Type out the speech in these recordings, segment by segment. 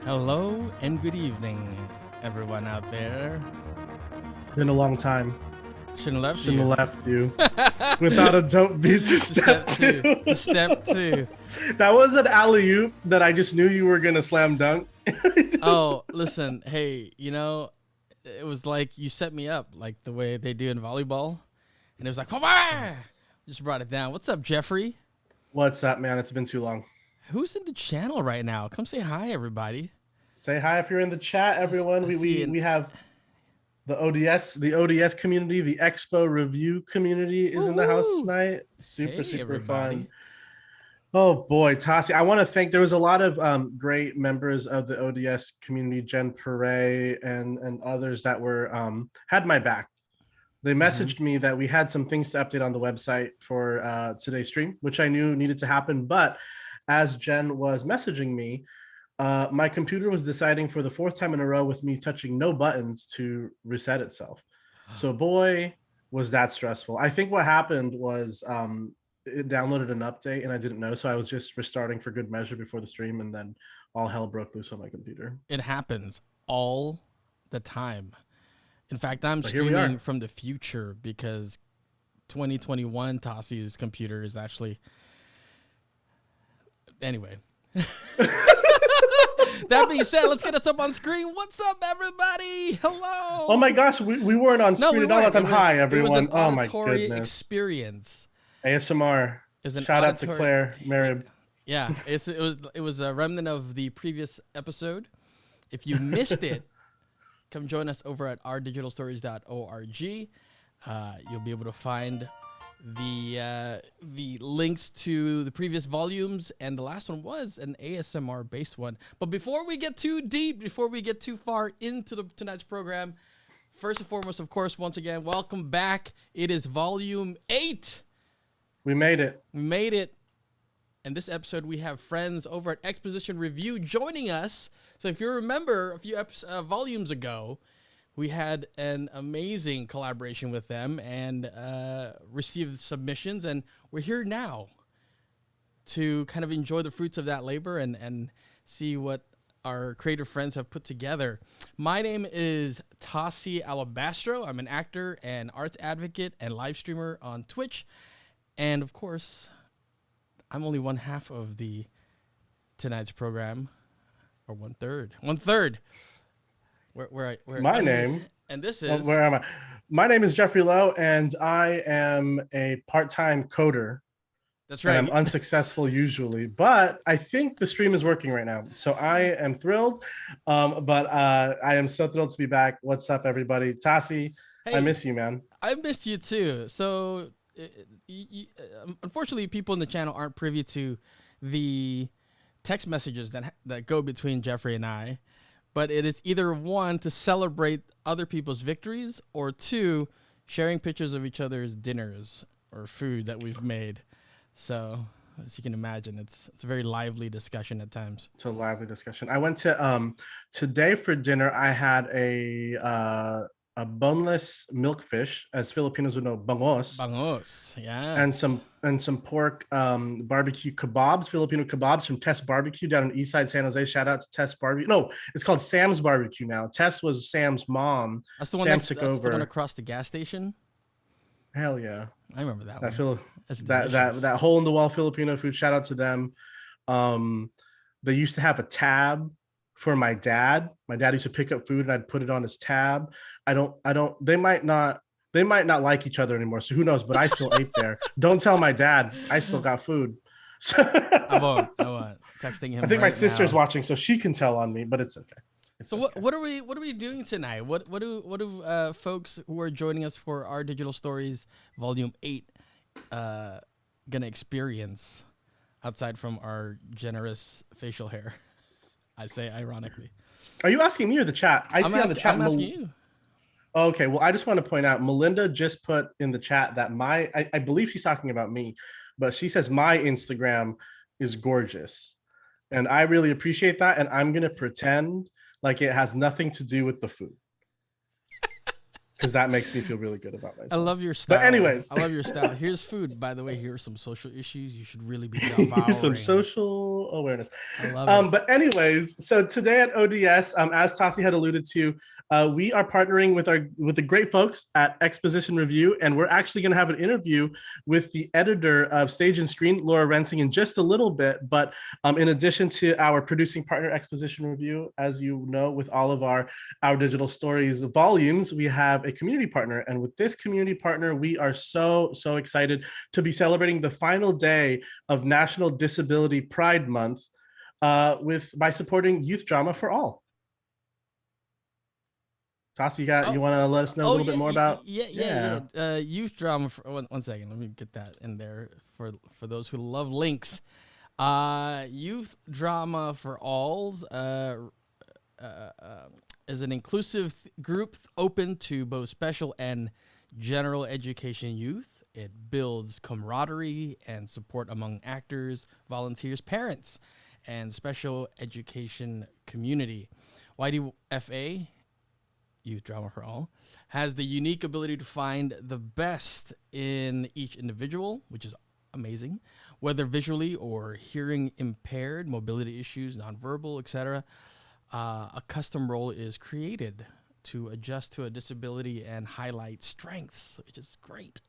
Hello and good evening, everyone out there. Been a long time. Shouldn't have left Shouldn't you. have left you without a dope beat to step two. To step two. That was an alley oop that I just knew you were gonna slam dunk. Oh, listen, hey, it was like you set me up, like the way they do in volleyball, and it was like, just brought it down. What's up, Jeffrey? What's up, man? It's been too long. Who's in the channel right now? Come say hi, everybody. Say hi if you're in the chat, everyone. We have the ODS community, the Expo review community is in the house tonight. Super everybody. fun. Oh boy, Tassi, I want to thank. There was a lot of great members of the ODS community, Jen Perret and others that were had my back. They messaged me that we had some things to update on the website for today's stream, which I knew needed to happen. But as Jen was messaging me, my computer was deciding for the fourth time in a row with me touching no buttons to reset itself. So boy, was that stressful. I think what happened was it downloaded an update and I didn't know. So I was just restarting for good measure before the stream, and then all hell broke loose on my computer. It happens all the time. In fact, I'm streaming from the future because 2021 Tassi's computer is actually... Anyway. That being said, let's get us up on screen. What's up, everybody? Hello. Oh my gosh, we weren't on screen at all that time. Hi, everyone. Oh my goodness. Experience. ASMR. Shout out to Claire Marib. Yeah, it was a remnant of the previous episode. If you missed it, come join us over at ourdigitalstories.org. You'll be able to find the links to the previous volumes, and the last one was an ASMR based one. But before we get too deep, before we get too far into tonight's program, first and foremost, of course, once again, welcome back. It is volume 8. We made it. We made it. And this episode, we have friends over at Exposition Review joining us. So if you remember a few volumes ago, we had an amazing collaboration with them and received submissions. And we're here now to kind of enjoy the fruits of that labor and see what our creative friends have put together. My name is Tassi Alabastro. I'm an actor and arts advocate and live streamer on Twitch. And of course, I'm only one half of tonight's program, or one third. Where my name, and this is where am I? My name is Jeffrey Lowe, and I am a part-time coder. That's right. And I'm unsuccessful usually, but I think the stream is working right now, so I am thrilled. But I am so thrilled to be back. What's up, everybody? Tassi, hey, I miss you, man. I missed you too. So, unfortunately, people in the channel aren't privy to the text messages that go between Jeffrey and I. But it is either one, to celebrate other people's victories, or two, sharing pictures of each other's dinners or food that we've made. So, as you can imagine, it's a very lively discussion at times. It's a lively discussion. I went to today for dinner. I had a boneless milkfish, as Filipinos would know, bangos. Bangos, yeah. And some pork barbecue kebabs, Filipino kebabs from Tess Barbecue down in Eastside San Jose. Shout out to Tess Barbecue. No, it's called Sam's Barbecue now. Tess was Sam's mom. That's the one that's the one across the gas station. Hell yeah. I remember that one. I feel that hole in the wall Filipino food. Shout out to them. They used to have a tab for my dad. My dad used to pick up food and I'd put it on his tab. They might not like each other anymore, so who knows, but I still ate there. Don't tell my dad. I still got food. I won't texting him. I think my sister's watching, so she can tell on me, but it's okay. So what are we doing tonight? What do folks who are joining us for Our Digital Stories Volume 8 gonna experience outside from our generous facial hair? I say ironically. Are you asking me or the chat? I'm asking you. Okay, well, I just want to point out, Melinda just put in the chat that I believe she's talking about me, but she says my Instagram is gorgeous. And I really appreciate that. And I'm going to pretend like it has nothing to do with the food. because that makes me feel really good about I myself. love your style. But anyways, I love your style. Here's food, by the way. Here are some social issues you should really be some devouring. social awareness. I love it. But anyways, so today at ODS, as Tassi had alluded to, we are partnering with the great folks at Exposition Review, and we're actually going to have an interview with the editor of Stage and Screen, Laura Rensing, in just a little bit. But in addition to our producing partner, Exposition Review, as you know, with all of our digital stories volumes, we have a community partner, and with this community partner, we are so excited to be celebrating the final day of National Disability Pride Month by supporting Youth Drama for All. Tassi, you want to let us know a little bit more about? Yeah. Youth Drama for one second. Let me get that in there for those who love links. Youth Drama for Alls is an inclusive group open to both special and general education youth. It builds camaraderie and support among actors, volunteers, parents, and special education community. YDFA, Youth Drama for All, has the unique ability to find the best in each individual, which is amazing, whether visually or hearing impaired, mobility issues, nonverbal, etc. A custom role is created to adjust to a disability and highlight strengths, which is great.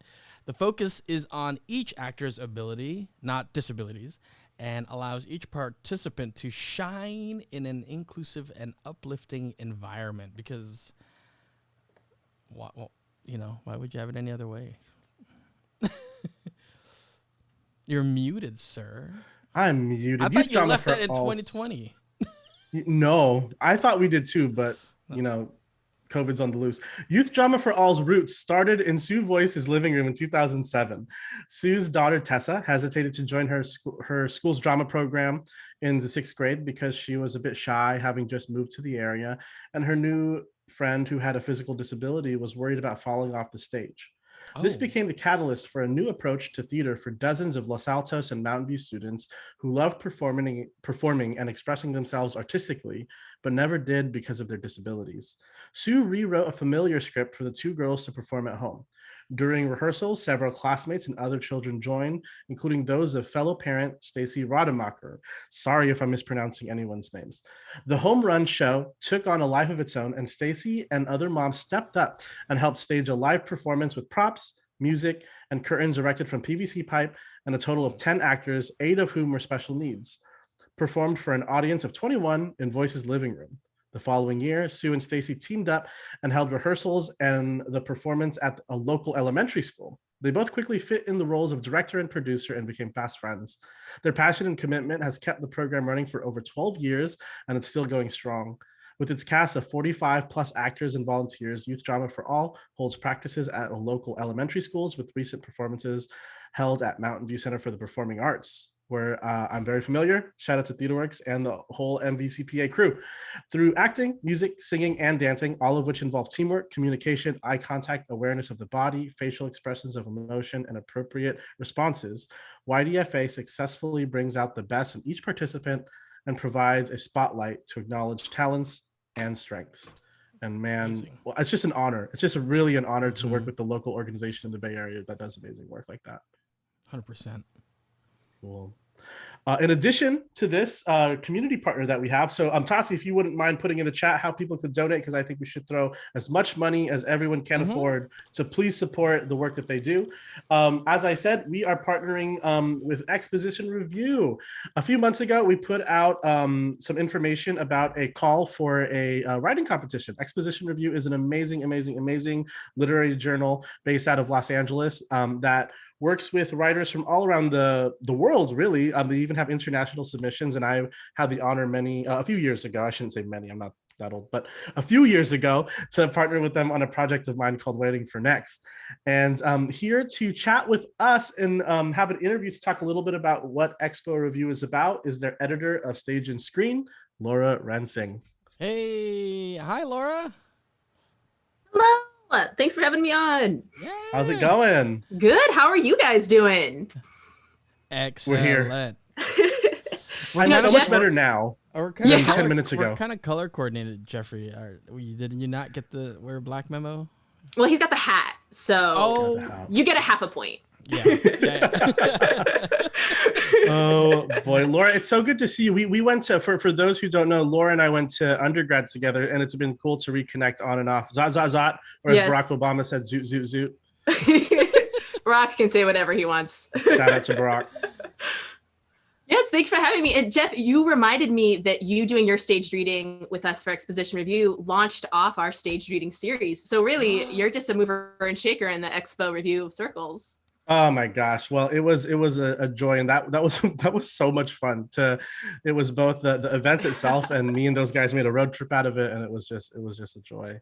The focus is on each actor's ability, not disabilities, and allows each participant to shine in an inclusive and uplifting environment. Because, why would you have it any other way? You're muted, sir. I'm muted. I thought you left that in 2020. No, I thought we did too, but COVID's on the loose. Youth Drama for All's roots started in Sue Voice's living room in 2007. Sue's daughter, Tessa, hesitated to join her school's drama program in the 6th grade because she was a bit shy, having just moved to the area, and her new friend who had a physical disability was worried about falling off the stage. This became the catalyst for a new approach to theater for dozens of Los Altos and Mountain View students who loved performing and expressing themselves artistically, but never did because of their disabilities. Sue rewrote a familiar script for the two girls to perform at home. During rehearsals, several classmates and other children joined, including those of fellow parent Stacy Rademacher. Sorry if I'm mispronouncing anyone's names. The home run show took on a life of its own, and Stacy and other moms stepped up and helped stage a live performance with props, music, and curtains erected from PVC pipe, and a total of 10 actors, 8 of whom were special needs, performed for an audience of 21 in Voice's living room. The following year, Sue and Stacy teamed up and held rehearsals and the performance at a local elementary school. They both quickly fit in the roles of director and producer and became fast friends. Their passion and commitment has kept the program running for over 12 years, and it's still going strong. With its cast of 45 plus actors and volunteers, Youth Drama for All holds practices at local elementary schools, with recent performances held at Mountain View Center for the Performing Arts, where I'm very familiar. Shout out to TheaterWorks and the whole MVCPA crew. Through acting, music, singing, and dancing, all of which involve teamwork, communication, eye contact, awareness of the body, facial expressions of emotion, and appropriate responses, YDFA successfully brings out the best in each participant and provides a spotlight to acknowledge talents and strengths. And man, well, it's just an honor. It's just really an honor to work with the local organization in the Bay Area that does amazing work like that. 100%. Cool. In addition to this community partner that we have, so Tassi, if you wouldn't mind putting in the chat how people could donate, because I think we should throw as much money as everyone can afford to please support the work that they do. As I said, we are partnering with Exposition Review. A few months ago, we put out some information about a call for a writing competition. Exposition Review is an amazing literary journal based out of Los Angeles that works with writers from all around the world, really. They even have international submissions, and I had the honor a few years ago, I shouldn't say many, I'm not that old, but a few years ago, to partner with them on a project of mine called Waiting for Next. And here to chat with us and have an interview to talk a little bit about what Expo Review is about is their editor of Stage and Screen, Laura Rensing. Hey, hi, Laura. Hello. Thanks for having me on. Yeah. How's it going? Good. How are you guys doing? Excellent. We're here. We're so much better now than 10 minutes ago. We're kind of color coordinated, Jeffrey. Did you not get the wear black memo? Well, he's got the hat, so Oh, you get a half a point. yeah. Oh boy, Laura, it's so good to see you. We went to, for those who don't know, Laura and I went to undergrad together, and it's been cool to reconnect on and off. Zot zot zot, or as Barack Obama said, zoot zoot zoot. Barack can say whatever he wants. Shout out to Barack. Yes, thanks for having me. And Jeff, you reminded me that you doing your staged reading with us for Exposition Review launched off our staged reading series. So really, you're just a mover and shaker in the Expo review circles. Oh my gosh. Well, it was a joy, and that was so much fun. It was both the event itself, and me and those guys made a road trip out of it, and it was just a joy.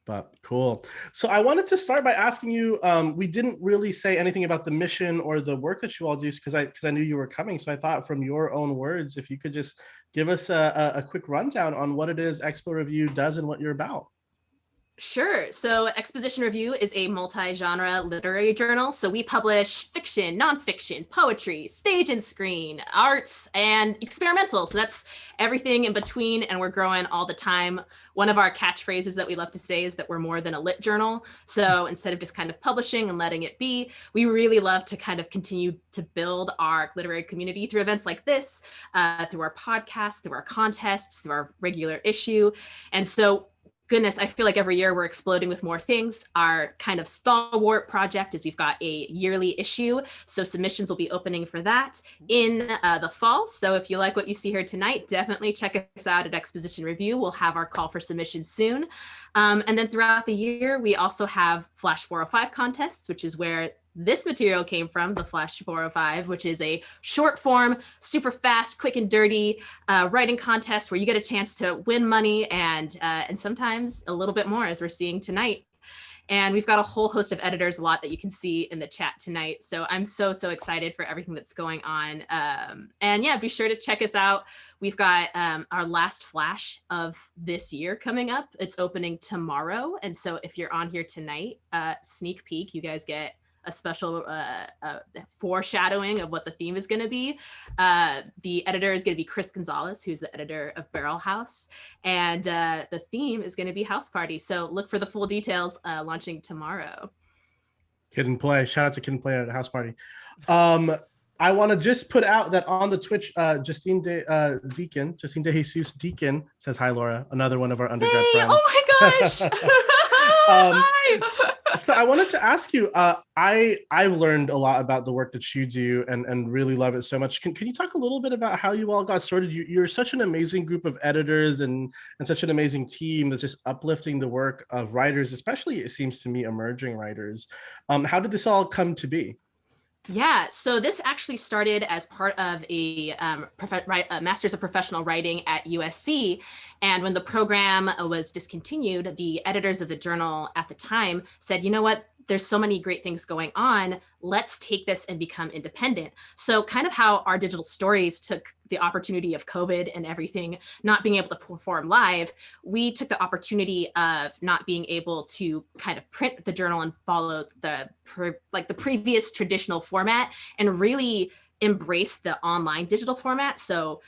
But cool. So I wanted to start by asking you, we didn't really say anything about the mission or the work that you all do, because I knew you were coming. So I thought, from your own words, if you could just give us a quick rundown on what it is Expo Review does and what you're about. Sure. So Exposition Review is a multi-genre literary journal. So we publish fiction, nonfiction, poetry, stage and screen, arts, and experimental. So that's everything in between, and we're growing all the time. One of our catchphrases that we love to say is that we're more than a lit journal. So instead of just kind of publishing and letting it be, we really love to kind of continue to build our literary community through events like this, through our podcasts, through our contests, through our regular issue. And so goodness, I feel like every year we're exploding with more things. Our kind of stalwart project is we've got a yearly issue. So submissions will be opening for that in the fall. So if you like what you see here tonight, definitely check us out at Exposition Review. We'll have our call for submissions soon. And then throughout the year, we also have Flash 405 contests, which is where this material came from, the Flash 405, which is a short form, super fast, quick and dirty writing contest where you get a chance to win money and sometimes a little bit more, as we're seeing tonight. And we've got a whole host of editors, a lot that you can see in the chat tonight. So I'm so excited for everything that's going on. And yeah, be sure to check us out. We've got our last Flash of this year coming up. It's opening tomorrow. And so if you're on here tonight, sneak peek, you guys get a special foreshadowing of what the theme is going to be. The editor is going to be Chris Gonzalez, who's the editor of Barrel House. And the theme is going to be House Party. So look for the full details launching tomorrow. Kid and Play. Shout out to Kid and Play at House Party. I want to just put out that on the Twitch, Justine De Jesus Deacon says, hi, Laura, another one of our undergrad friends. Oh my gosh. So I wanted to ask you, I've learned a lot about the work that you do and really love it so much. Can you talk a little bit about how you all got started? You're such an amazing group of editors and such an amazing team that's just uplifting the work of writers, especially, it seems to me, emerging writers. How did this all come to be? Yeah, so this actually started as part of a Master's of Professional Writing at USC. And when the program was discontinued, the editors of the journal at the time said, you know what, there's so many great things going on. Let's take this and become independent. So kind of how our digital stories took the opportunity of COVID and everything, not being able to perform live, we took the opportunity of not being able to kind of print the journal and follow the previous traditional format and really embrace the online digital format. So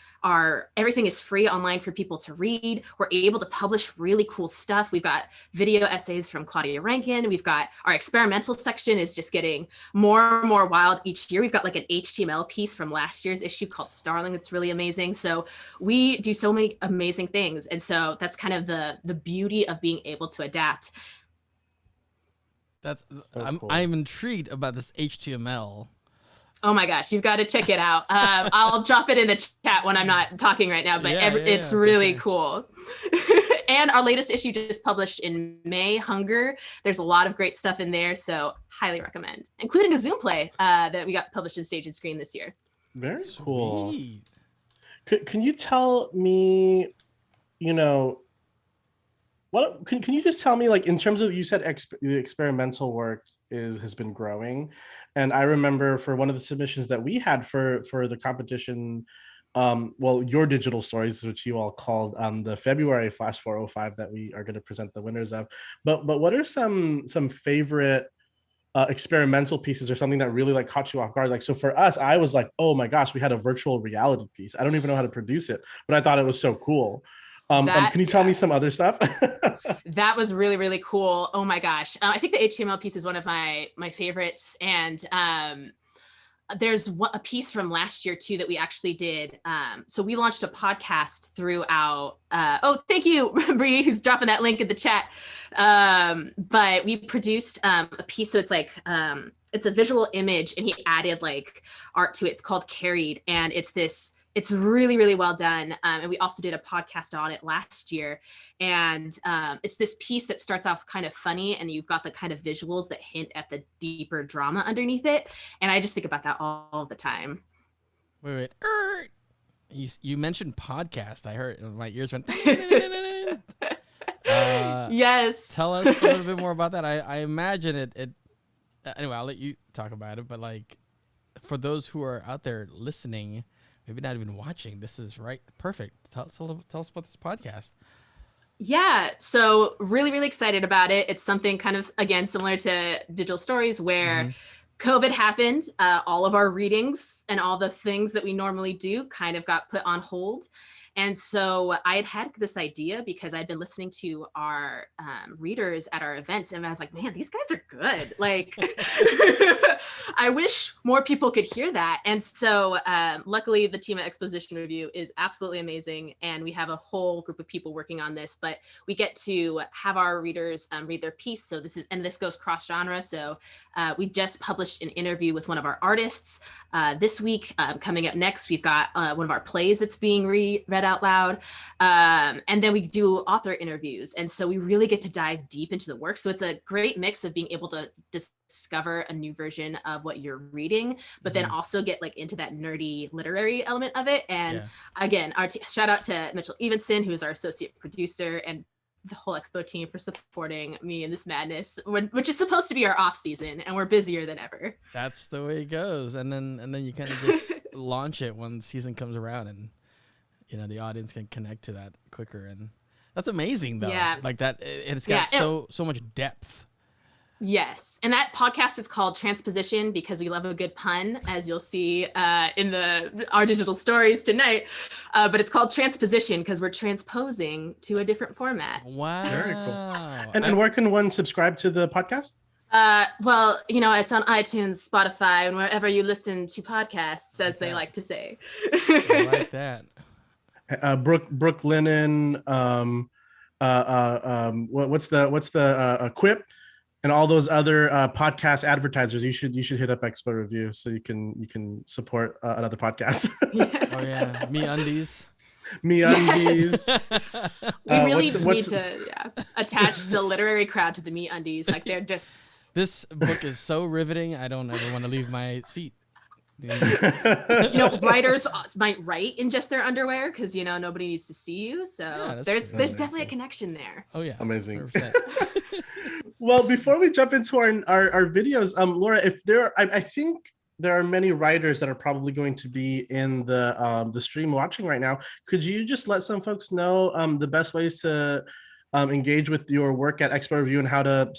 everything is free online for people to read. We're able to publish really cool stuff. We've got video essays from Claudia Rankin. We've got our experimental section is just getting more and more wild each year. We've got like an HTML piece from last year's issue called Starling. That's really amazing. So we do so many amazing things. And so that's kind of the beauty of being able to adapt. I'm intrigued about this HTML. Oh my gosh, you've got to check it out. I'll drop it in the chat when I'm not talking right now, but it's really cool. And our latest issue just published in May, Hunger. There's a lot of great stuff in there, so highly recommend, including a Zoom play that we got published in Stage and Screen this year. Very cool. Can you tell me, what can you just tell me, like, in terms of, you said the experimental work has been growing, and I remember for one of the submissions that we had for the competition, your digital stories, which you all called the February Flash 405 that we are going to present the winners of, but what are some favorite experimental pieces or something that really like caught you off guard? Like, so for us, I was like, oh my gosh, we had a virtual reality piece. I don't even know how to produce it, but I thought it was so cool. Can you tell me some other stuff? That was really, really cool. Oh my gosh. I think the HTML piece is one of my favorites. And there's a piece from last year too that we actually did. So we launched a podcast throughout. Oh, thank you, Bree, who's dropping that link in the chat. But we produced a piece. So it's like, it's a visual image and he added like art to it. It's called Carried. And it's really, really well done. And we also did a podcast on it last year. And it's this piece that starts off kind of funny and you've got the kind of visuals that hint at the deeper drama underneath it. And I just think about that all the time. Wait. You mentioned podcast. I heard my ears went. Yes. Tell us a little bit more about that. I imagine it. Anyway, I'll let you talk about it. But like, for those who are out there listening, maybe not even watching, this is perfect. Tell us about this podcast. Yeah, so really, really excited about it. It's something kind of, again, similar to Digital Stories where COVID happened. All of our readings and all the things that we normally do kind of got put on hold. And so I had this idea because I'd been listening to our readers at our events and I was like, man, these guys are good. Like, I wish more people could hear that. And so luckily the team at Exposition Review is absolutely amazing. And we have a whole group of people working on this, but we get to have our readers read their piece. So this goes cross genre. So we just published an interview with one of our artists this week. Coming up next, we've got one of our plays that's being read out loud. And then we do author interviews. And so we really get to dive deep into the work. So it's a great mix of being able to discover a new version of what you're reading, but then also get like into that nerdy literary element of it. And again, shout out to Mitchell Evenson, who is our associate producer, and the whole Expo team for supporting me in this madness, which is supposed to be our off season, and we're busier than ever. That's the way it goes. And then you kind of just launch it when season comes around, and the audience can connect to that quicker. And that's amazing though. Yeah. Like that, it's got so much depth. Yes. And that podcast is called Transposition because we love a good pun, as you'll see in our digital stories tonight. But it's called Transposition because we're transposing to a different format. Wow. Very cool. And where can one subscribe to the podcast? Well, it's on iTunes, Spotify, and wherever you listen to podcasts, as they like to say. I like that. Brooke Linen, what's the Quip, and all those other podcast advertisers. You should hit up Expo Review so you can support another podcast. Oh yeah, Me Undies. Me Undies. We really need to attach the literary crowd to the Me Undies. Like they're just. This book is so riveting. I don't ever want to leave my seat. Writers might write in just their underwear because nobody needs to see you. So there's definitely a connection there. Oh yeah, amazing. Well, before we jump into our videos, Laura, if I think there are many writers that are probably going to be in the stream watching right now. Could you just let some folks know the best ways to engage with your work at Expo Review and how to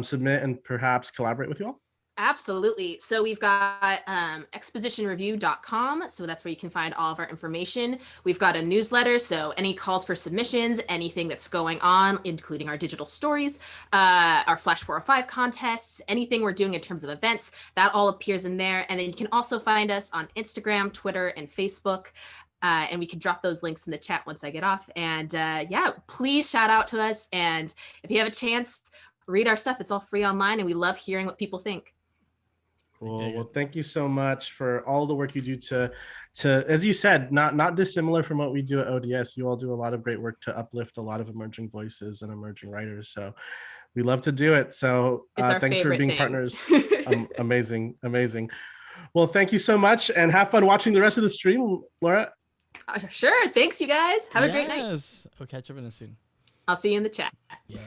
submit and perhaps collaborate with you all? Absolutely. So we've got expositionreview.com. So that's where you can find all of our information. We've got a newsletter. So any calls for submissions, anything that's going on, including our digital stories, our Flash 405 contests, anything we're doing in terms of events, that all appears in there. And then you can also find us on Instagram, Twitter, and Facebook. And we can drop those links in the chat once I get off. And please shout out to us. And if you have a chance, read our stuff. It's all free online. And we love hearing what people think. Cool. Well, thank you so much for all the work you do to as you said, not dissimilar from what we do at ODS. You all do a lot of great work to uplift a lot of emerging voices and emerging writers. So we love to do it. So thanks for being partners. Amazing. Well, thank you so much and have fun watching the rest of the stream, Laura. Sure. Thanks, you guys. Have a great night. We'll catch up in a soon. I'll see you in the chat. Yeah.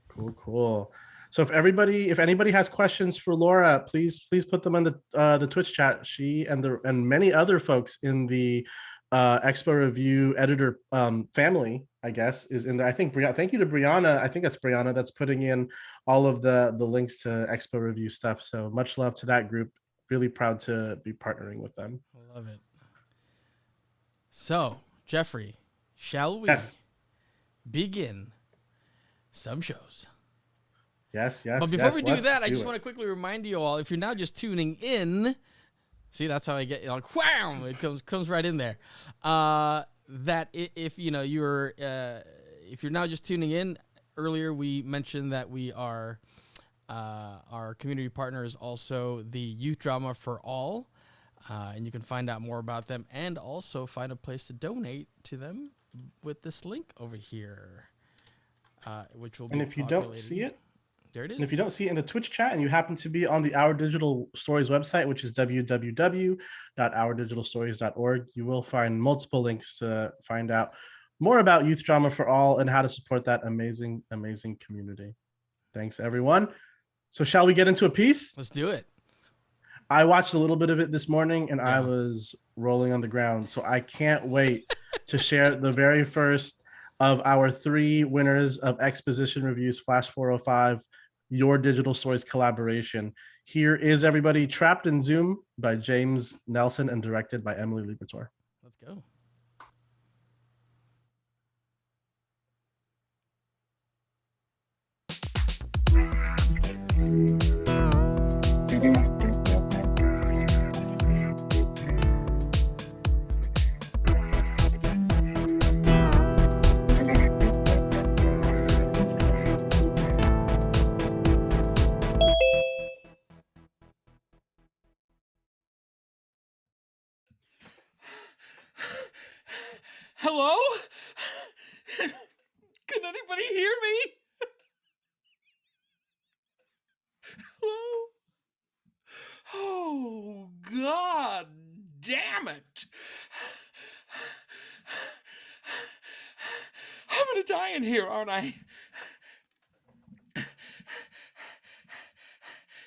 Cool. So if anybody has questions for Laura, please put them on the Twitch chat. She and many other folks in the Expo Review editor family, I guess, is in there. I think thank you to Brianna. I think that's Brianna that's putting in all of the links to Expo Review stuff. So much love to that group. Really proud to be partnering with them. I love it. So Jeffrey, shall we Yes. begin some shows? Yes. But before we do let's that, I do just it. want to quickly remind you all, if you're now just tuning in, see, that's how I get, like, wham, it comes right in there. That if you know you're if you're now just tuning in, earlier we mentioned that we are our community partner is also the Youth Drama for All, and you can find out more about them and also find a place to donate to them with this link over here, which will be. And if you don't see it, there it is. and if you don't see it in the Twitch chat and you happen to be on the Our Digital Stories website, which is www.ourdigitalstories.org, you will find multiple links to find out more about Youth Drama for All and how to support that amazing, amazing community. Thanks, everyone. So shall we get into a piece? Let's do it. I watched a little bit of it this morning and Yeah. I was rolling on the ground. So I can't wait to share the very first of our 3 winners of Exposition Reviews Flash 405, Your Digital Stories collaboration. Here is everybody, Trapped in Zoom by James Nelson and directed by Emily Libertor. Let's go. Hello? Can anybody hear me? Hello? Oh, God damn it. I'm gonna die in here, aren't I?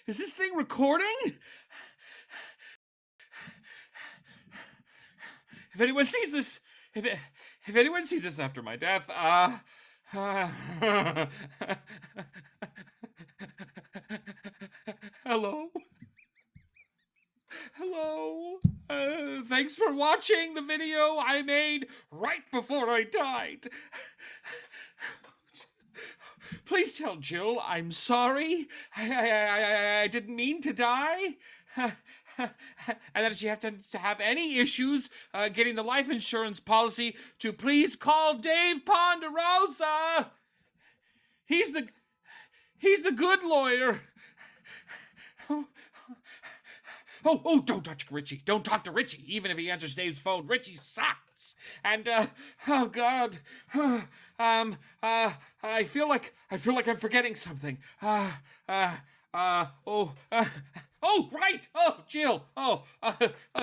Is this thing recording? If anyone sees this, if anyone sees this after my death, hello? Hello? Thanks for watching the video I made right before I died. Please tell Jill I'm sorry. I didn't mean to die. And that if you have to have any issues getting the life insurance policy, to please call Dave Ponderosa. He's the good lawyer. Oh, don't touch Richie. Don't talk to Richie, even if he answers Dave's phone. Richie sucks. And oh God, I feel like I'm forgetting something. Oh, right. Oh, Jill.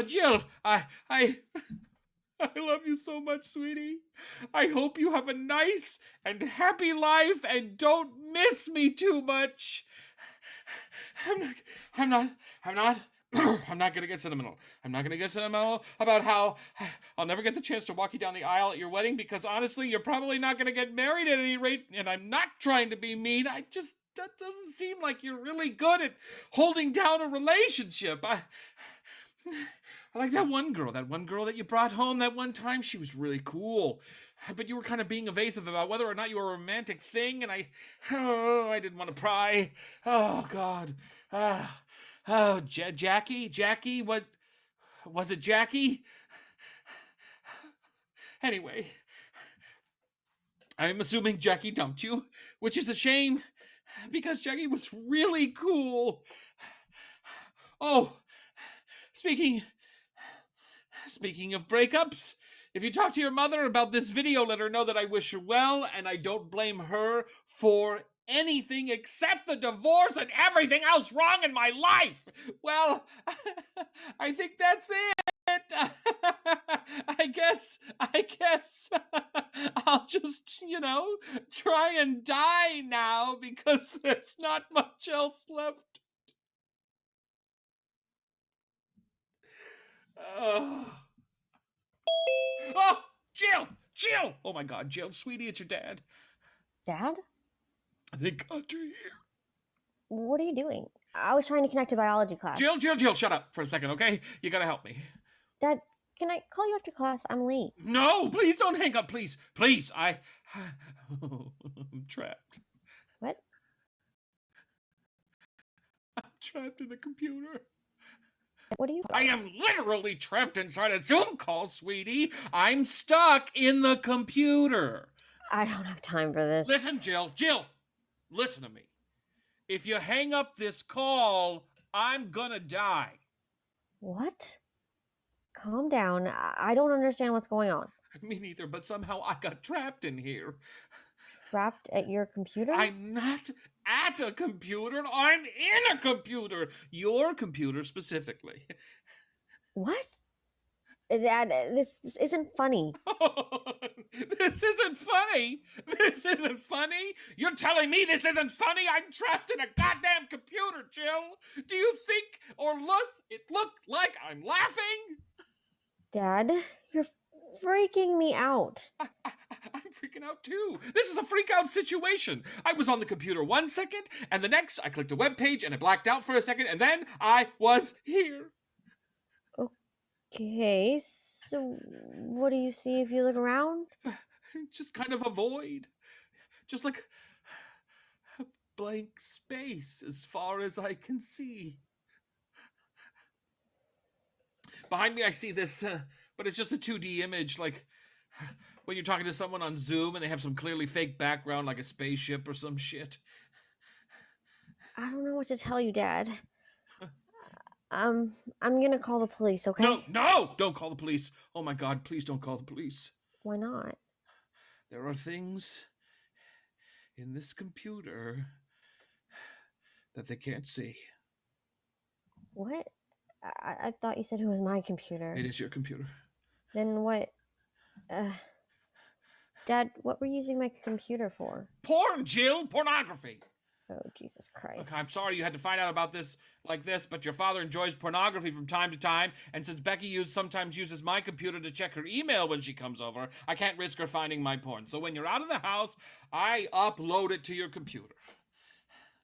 Jill. I love you so much, sweetie. I hope you have a nice and happy life and don't miss me too much. I'm not I'm not gonna get sentimental. I'm not gonna get sentimental about how I'll never get the chance to walk you down the aisle at your wedding, because honestly, you're probably not gonna get married at any rate, and I'm not trying to be mean. That doesn't seem like you're really good at holding down a relationship. I like that one girl that you brought home that one time. She was really cool, but you were kind of being evasive about whether or not you were a romantic thing, and I didn't want to pry. Oh God. Jackie, what was it, Jackie? Anyway, I'm assuming Jackie dumped you, which is a shame, because Jackie was really cool. Oh, speaking of breakups, if you talk to your mother about this video, let her know that I wish her well, and I don't blame her for anything except the divorce and everything else wrong in my life. Well, I think that's it. I guess I'll just, try and die now, because there's not much else left. Oh, Jill! Oh my God, Jill, sweetie, it's your dad. Dad? Thank God you're here. What are you doing? I was trying to connect to biology class. Jill, shut up for a second, okay? You gotta help me. Dad, Can I call you after class? I'm late. No, please don't hang up, please. Please, I'm trapped. What? I'm trapped in a computer. What are you? I am literally trapped inside a Zoom call, sweetie. I'm stuck in the computer. I don't have time for this. Listen, Jill, listen to me. If you hang up this call, I'm gonna die. What? Calm down. I don't understand what's going on. Me neither, but somehow I got trapped in here. Trapped at your computer? I'm not at a computer, I'm in a computer. Your computer specifically. What? Dad, this isn't funny. This isn't funny. This isn't funny. You're telling me this isn't funny? I'm trapped in a goddamn computer, Jill. Do you think or look like I'm laughing? Dad, you're freaking me out. I'm freaking out too. This is a freak out situation. I was on the computer 1 second, and the next I clicked a web page and I blacked out for a second, and then I was here. Okay, so what do you see if you look around? Just kind of a void. Just like a blank space as far as I can see. Behind me I see this, but it's just a 2D image, like when you're talking to someone on Zoom and they have some clearly fake background like a spaceship or some shit. I don't know what to tell you, Dad. I'm gonna call the police, okay? No, don't call the police. Oh my God, please don't call the police. Why not? There are things in this computer that they can't see. What? I thought you said it was my computer. It is your computer. Then what? Dad, what were you using my computer for? Porn, Jill! Pornography! Oh, Jesus Christ. Look, I'm sorry you had to find out about this like this, but your father enjoys pornography from time to time, and since Becky sometimes uses my computer to check her email when she comes over, I can't risk her finding my porn. So when you're out of the house, I upload it to your computer.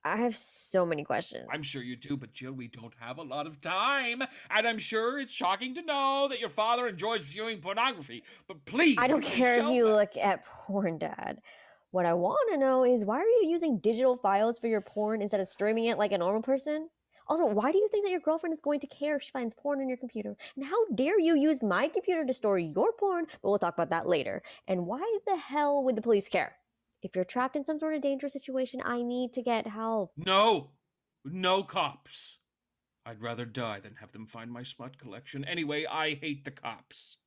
I have so many questions. I'm sure you do, but Jill, we don't have a lot of time, and I'm sure it's shocking to know that your father enjoys viewing pornography, but please... I don't care if you look at porn, Dad. What I want to know is, why are you using digital files for your porn instead of streaming it like a normal person? Also, why do you think that your girlfriend is going to care if she finds porn on your computer? And how dare you use my computer to store your porn? But we'll talk about that later. And why the hell would the police care? If you're trapped in some sort of dangerous situation, I need to get help. No cops. I'd rather die than have them find my smut collection. Anyway, I hate the cops.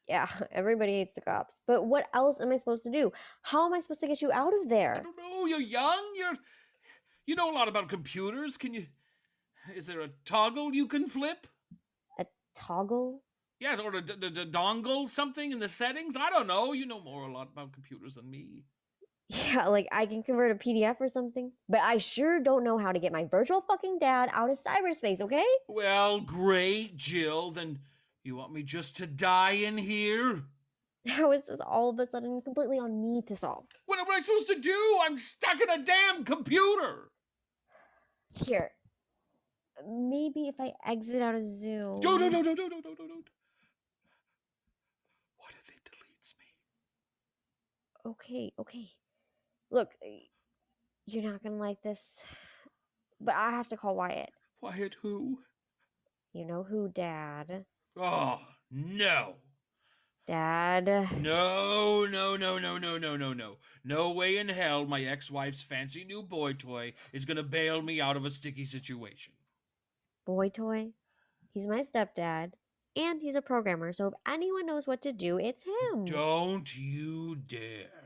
Yeah, everybody hates the cops. But what else am I supposed to do? How am I supposed to get you out of there? I don't know. You're young. You know a lot about computers. Is there a toggle you can flip? A toggle? Yeah, or a dongle, something in the settings. I don't know. You know a lot about computers than me. Yeah, like I can convert a PDF or something. But I sure don't know how to get my virtual fucking dad out of cyberspace, okay? Well, great, Jill. Then you want me just to die in here? How is this all of a sudden completely on me to solve? What am I supposed to do? I'm stuck in a damn computer. Here. Maybe if I exit out of Zoom. Don't. What if it deletes me? Okay. Look, you're not gonna like this, but I have to call Wyatt. Wyatt who? You know who, Dad. Oh, no. Dad. No. No way in hell my ex-wife's fancy new boy toy is gonna bail me out of a sticky situation. Boy toy? He's my stepdad, and he's a programmer, so if anyone knows what to do, it's him. Don't you dare.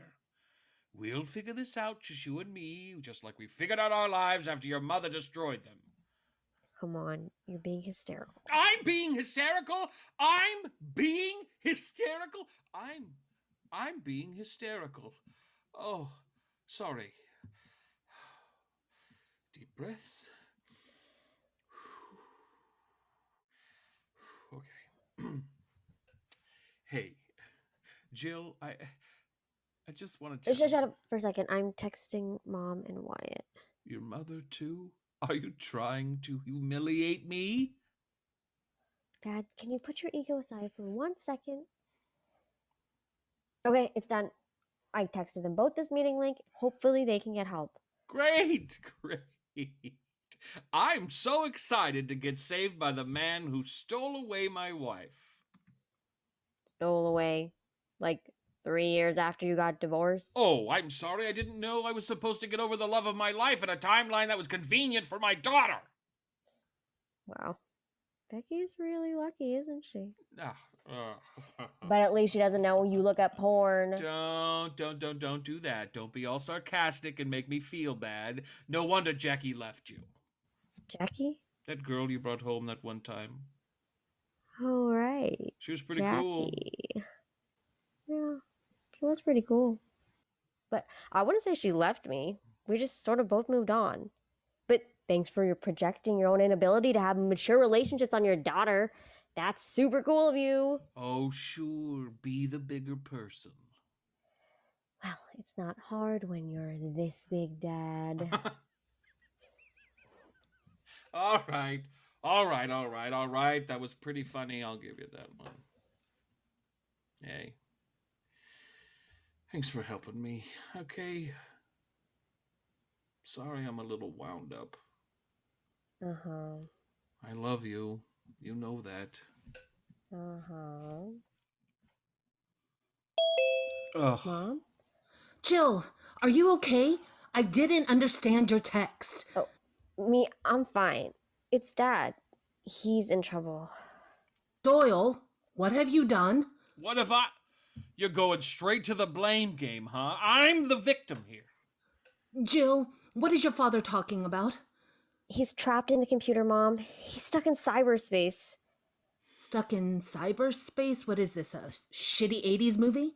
We'll figure this out, just you and me, just like we figured out our lives after your mother destroyed them. Come on, you're being hysterical. I'm being hysterical? I'm being hysterical? I'm being hysterical. Oh, sorry. Deep breaths. Okay. Hey, Jill, I just want to Shut up for a second. I'm texting Mom and Wyatt. Your mother, too? Are you trying to humiliate me? Dad, can you put your ego aside for 1 second? Okay, it's done. I texted them both this meeting link. Hopefully they can get help. Great, great. I'm so excited to get saved by the man who stole away my wife. Stole away. Like 3 years after you got divorced. Oh, I'm sorry. I didn't know I was supposed to get over the love of my life in a timeline that was convenient for my daughter. Wow. Becky's really lucky, isn't she? Ah, But at least she doesn't know you look at porn. Don't do that. Don't be all sarcastic and make me feel bad. No wonder Jackie left you. Jackie? That girl you brought home that one time. Oh, right. She was pretty cool. Jackie. Yeah, she was pretty cool. But I wouldn't say she left me. We just sort of both moved on. But thanks for your projecting your own inability to have mature relationships on your daughter. That's super cool of you. Oh, sure. Be the bigger person. Well, it's not hard when you're this big, Dad. All right. That was pretty funny. I'll give you that one. Hey. Thanks for helping me. Okay. Sorry I'm a little wound up. Uh-huh. I love you. You know that. Uh-huh. Ugh. Mom? Jill, are you okay? I didn't understand your text. Oh, me, I'm fine. It's Dad. He's in trouble. Doyle, what have you done? What if You're going straight to the blame game, huh? I'm the victim here. Jill, what is your father talking about? He's trapped in the computer, Mom. He's stuck in cyberspace. Stuck in cyberspace? What is this, a shitty 80s movie?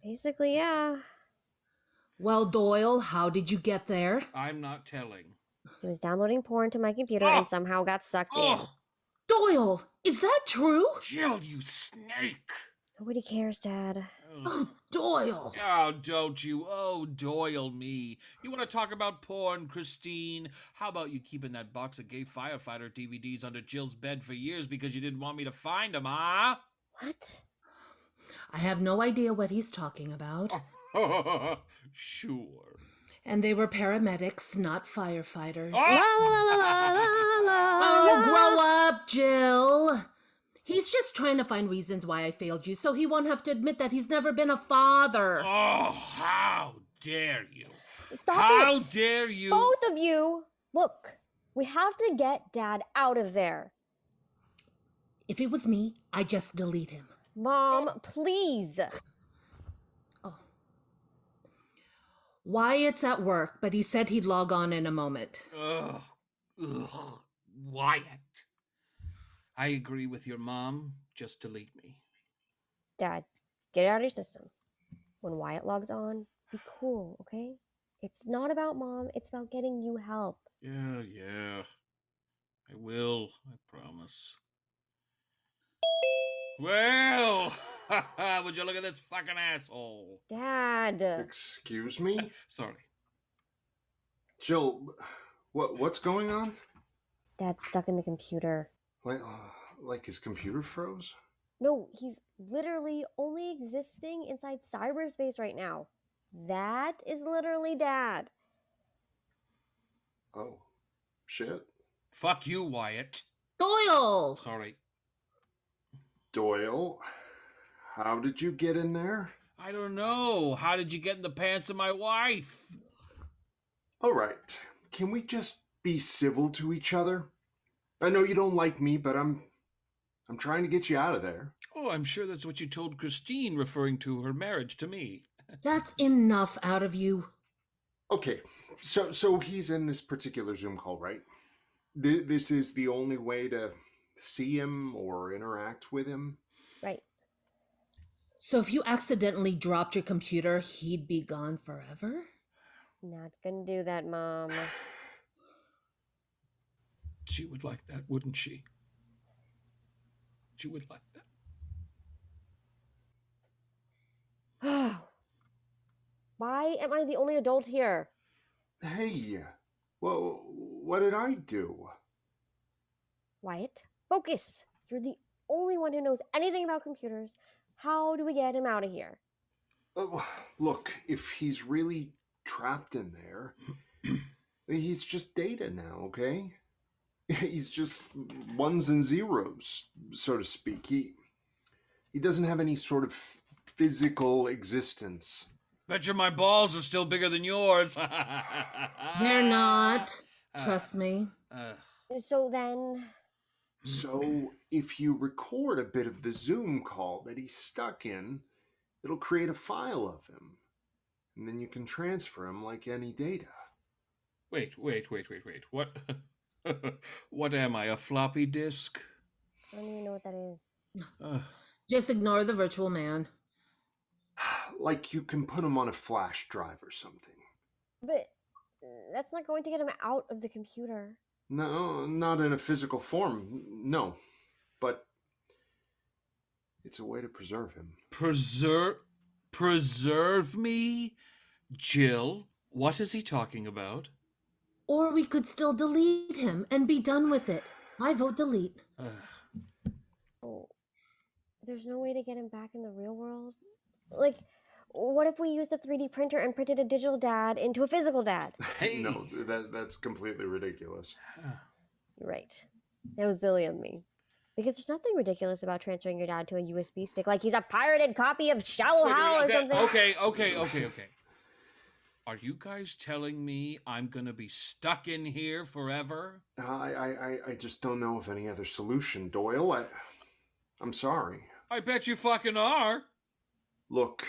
Basically, yeah. Well, Doyle, how did you get there? I'm not telling. He was downloading porn to my computer and somehow got sucked in. Doyle, is that true? Jill, you snake! Nobody cares, Dad. Oh, Doyle. Oh, don't you? Oh, Doyle me. You want to talk about porn, Christine? How about you keeping that box of gay firefighter DVDs under Jill's bed for years because you didn't want me to find them, huh? What? I have no idea what he's talking about. Sure. And they were paramedics, not firefighters. Oh! Oh, grow up, Jill. He's just trying to find reasons why I failed you so he won't have to admit that he's never been a father. Oh, how dare you? Stop How it! dare you? Both of you! Look, we have to get Dad out of there. If it was me, I'd just delete him. Mom, please. Wyatt's at work, but he said he'd log on in a moment. Ugh. Wyatt. I agree with your mom. Just delete me. Dad, get it out of your system. When Wyatt logs on, be cool, okay? It's not about Mom, it's about getting you help. Yeah. I will. I promise. Well, would you look at this fucking asshole? Dad. Excuse me? Sorry. Jill, what's going on? Dad's stuck in the computer. Like his computer froze? No, he's literally only existing inside cyberspace right now. That is literally Dad. Oh, shit. Fuck you, Wyatt. Doyle! Sorry. Doyle, how did you get in there? I don't know. How did you get in the pants of my wife? All right, can we just be civil to each other? I know you don't like me, but I'm trying to get you out of there. Oh, I'm sure that's what you told Christine, referring to her marriage to me. That's enough out of you. Okay, so he's in this particular Zoom call, right? This is the only way to see him or interact with him? Right. So if you accidentally dropped your computer, he'd be gone forever? Not gonna do that, Mom. She would like that, wouldn't she? She would like that. Why am I the only adult here? Hey, well, what did I do? Wyatt, focus. You're the only one who knows anything about computers. How do we get him out of here? Look, if he's really trapped in there, he's just data now, okay? He's just ones and zeros, so to speak. He doesn't have any sort of physical existence. Bet you my balls are still bigger than yours. They're not. Trust me. So then, So if you record a bit of the Zoom call that he's stuck in, it'll create a file of him. And then you can transfer him like any data. Wait. What? What am I, a floppy disk? I don't even know what that is. Just ignore the virtual man. Like you can put him on a flash drive or something. But that's not going to get him out of the computer. No, not in a physical form, no. But it's a way to preserve him. Preserve me? Jill, what is he talking about? Or we could still delete him and be done with it. I vote delete. Oh, there's no way to get him back in the real world? Like, what if we used a 3D printer and printed a digital dad into a physical dad? Hey. No, that's completely ridiculous. You're right. That was silly of me. Because there's nothing ridiculous about transferring your dad to a USB stick like he's a pirated copy of Shallow Hal or something. Okay. Are you guys telling me I'm gonna be stuck in here forever? I just don't know of any other solution, Doyle. I'm sorry. I bet you fucking are. Look,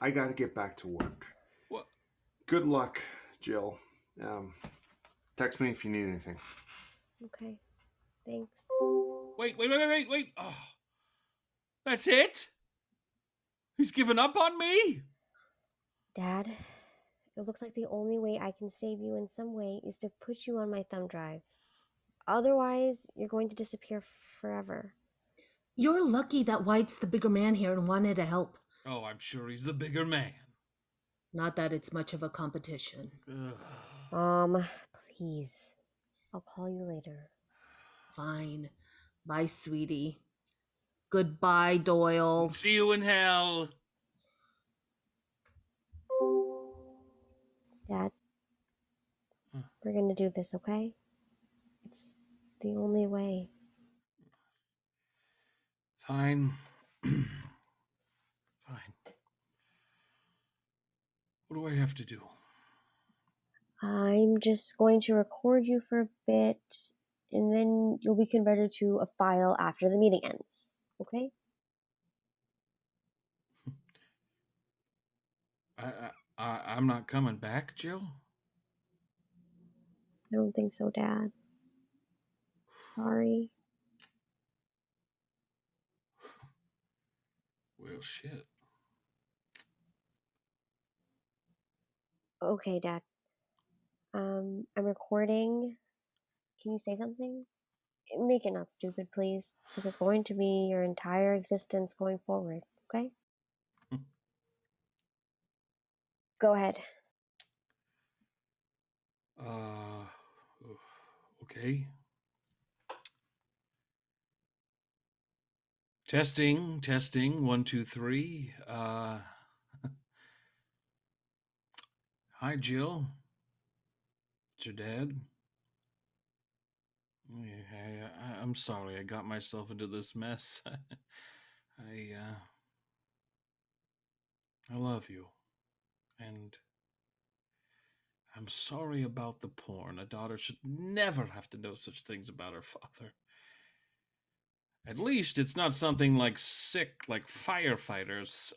I gotta get back to work. What? Good luck, Jill. Text me if you need anything. Okay. Thanks. Wait. Oh, that's it? He's given up on me? Dad, it looks like the only way I can save you in some way is to put you on my thumb drive. Otherwise, you're going to disappear forever. You're lucky that White's the bigger man here and wanted to help. Oh, I'm sure he's the bigger man. Not that it's much of a competition. Please. I'll call you later. Fine. Bye, sweetie. Goodbye, Doyle. See you in hell. Dad, we're gonna do this, okay? It's the only way. Fine. Fine. What do I have to do? I'm just going to record you for a bit, and then you'll be converted to a file after the meeting ends, okay? I'm not coming back, Jill? I don't think so, Dad. Sorry. Well, shit. Okay, Dad. I'm recording. Can you say something? Make it not stupid, please. This is going to be your entire existence going forward, okay? Go ahead. Okay. Testing, 1, 2, 3. Hi, Jill. It's your dad. I'm sorry I got myself into this mess. I love you. And I'm sorry about the porn. A daughter should never have to know such things about her father. At least it's not something like sick, like firefighters.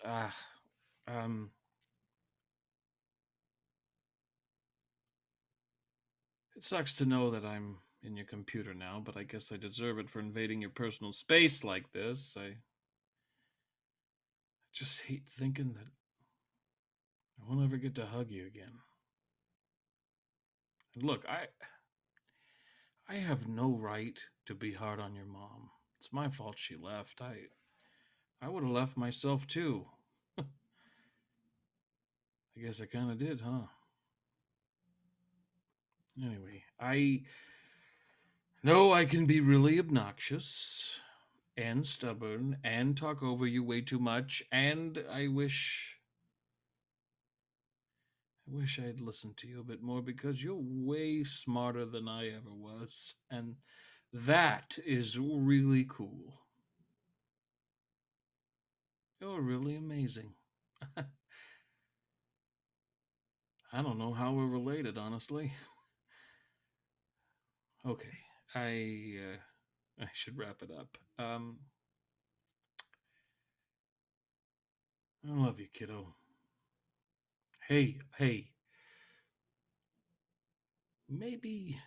It sucks to know that I'm in your computer now, but I guess I deserve it for invading your personal space like this. I just hate thinking that I won't ever get to hug you again. And look, I have no right to be hard on your mom. It's my fault she left. I would have left myself too. I guess I kind of did, huh? Anyway, No, I can be really obnoxious and stubborn and talk over you way too much, and I wish I'd listened to you a bit more because you're way smarter than I ever was, and that is really cool. You're really amazing. I don't know how we're related, honestly. Okay, I should wrap it up. I love you, kiddo. Hey, maybe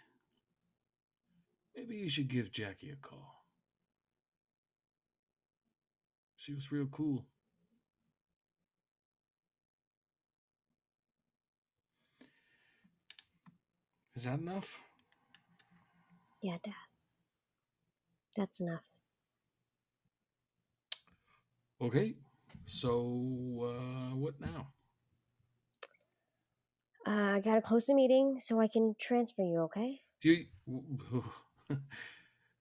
you should give Jackie a call. She was real cool. Is that enough? Yeah, Dad. That's enough. Okay. So, what now? I gotta close the meeting so I can transfer you, okay? You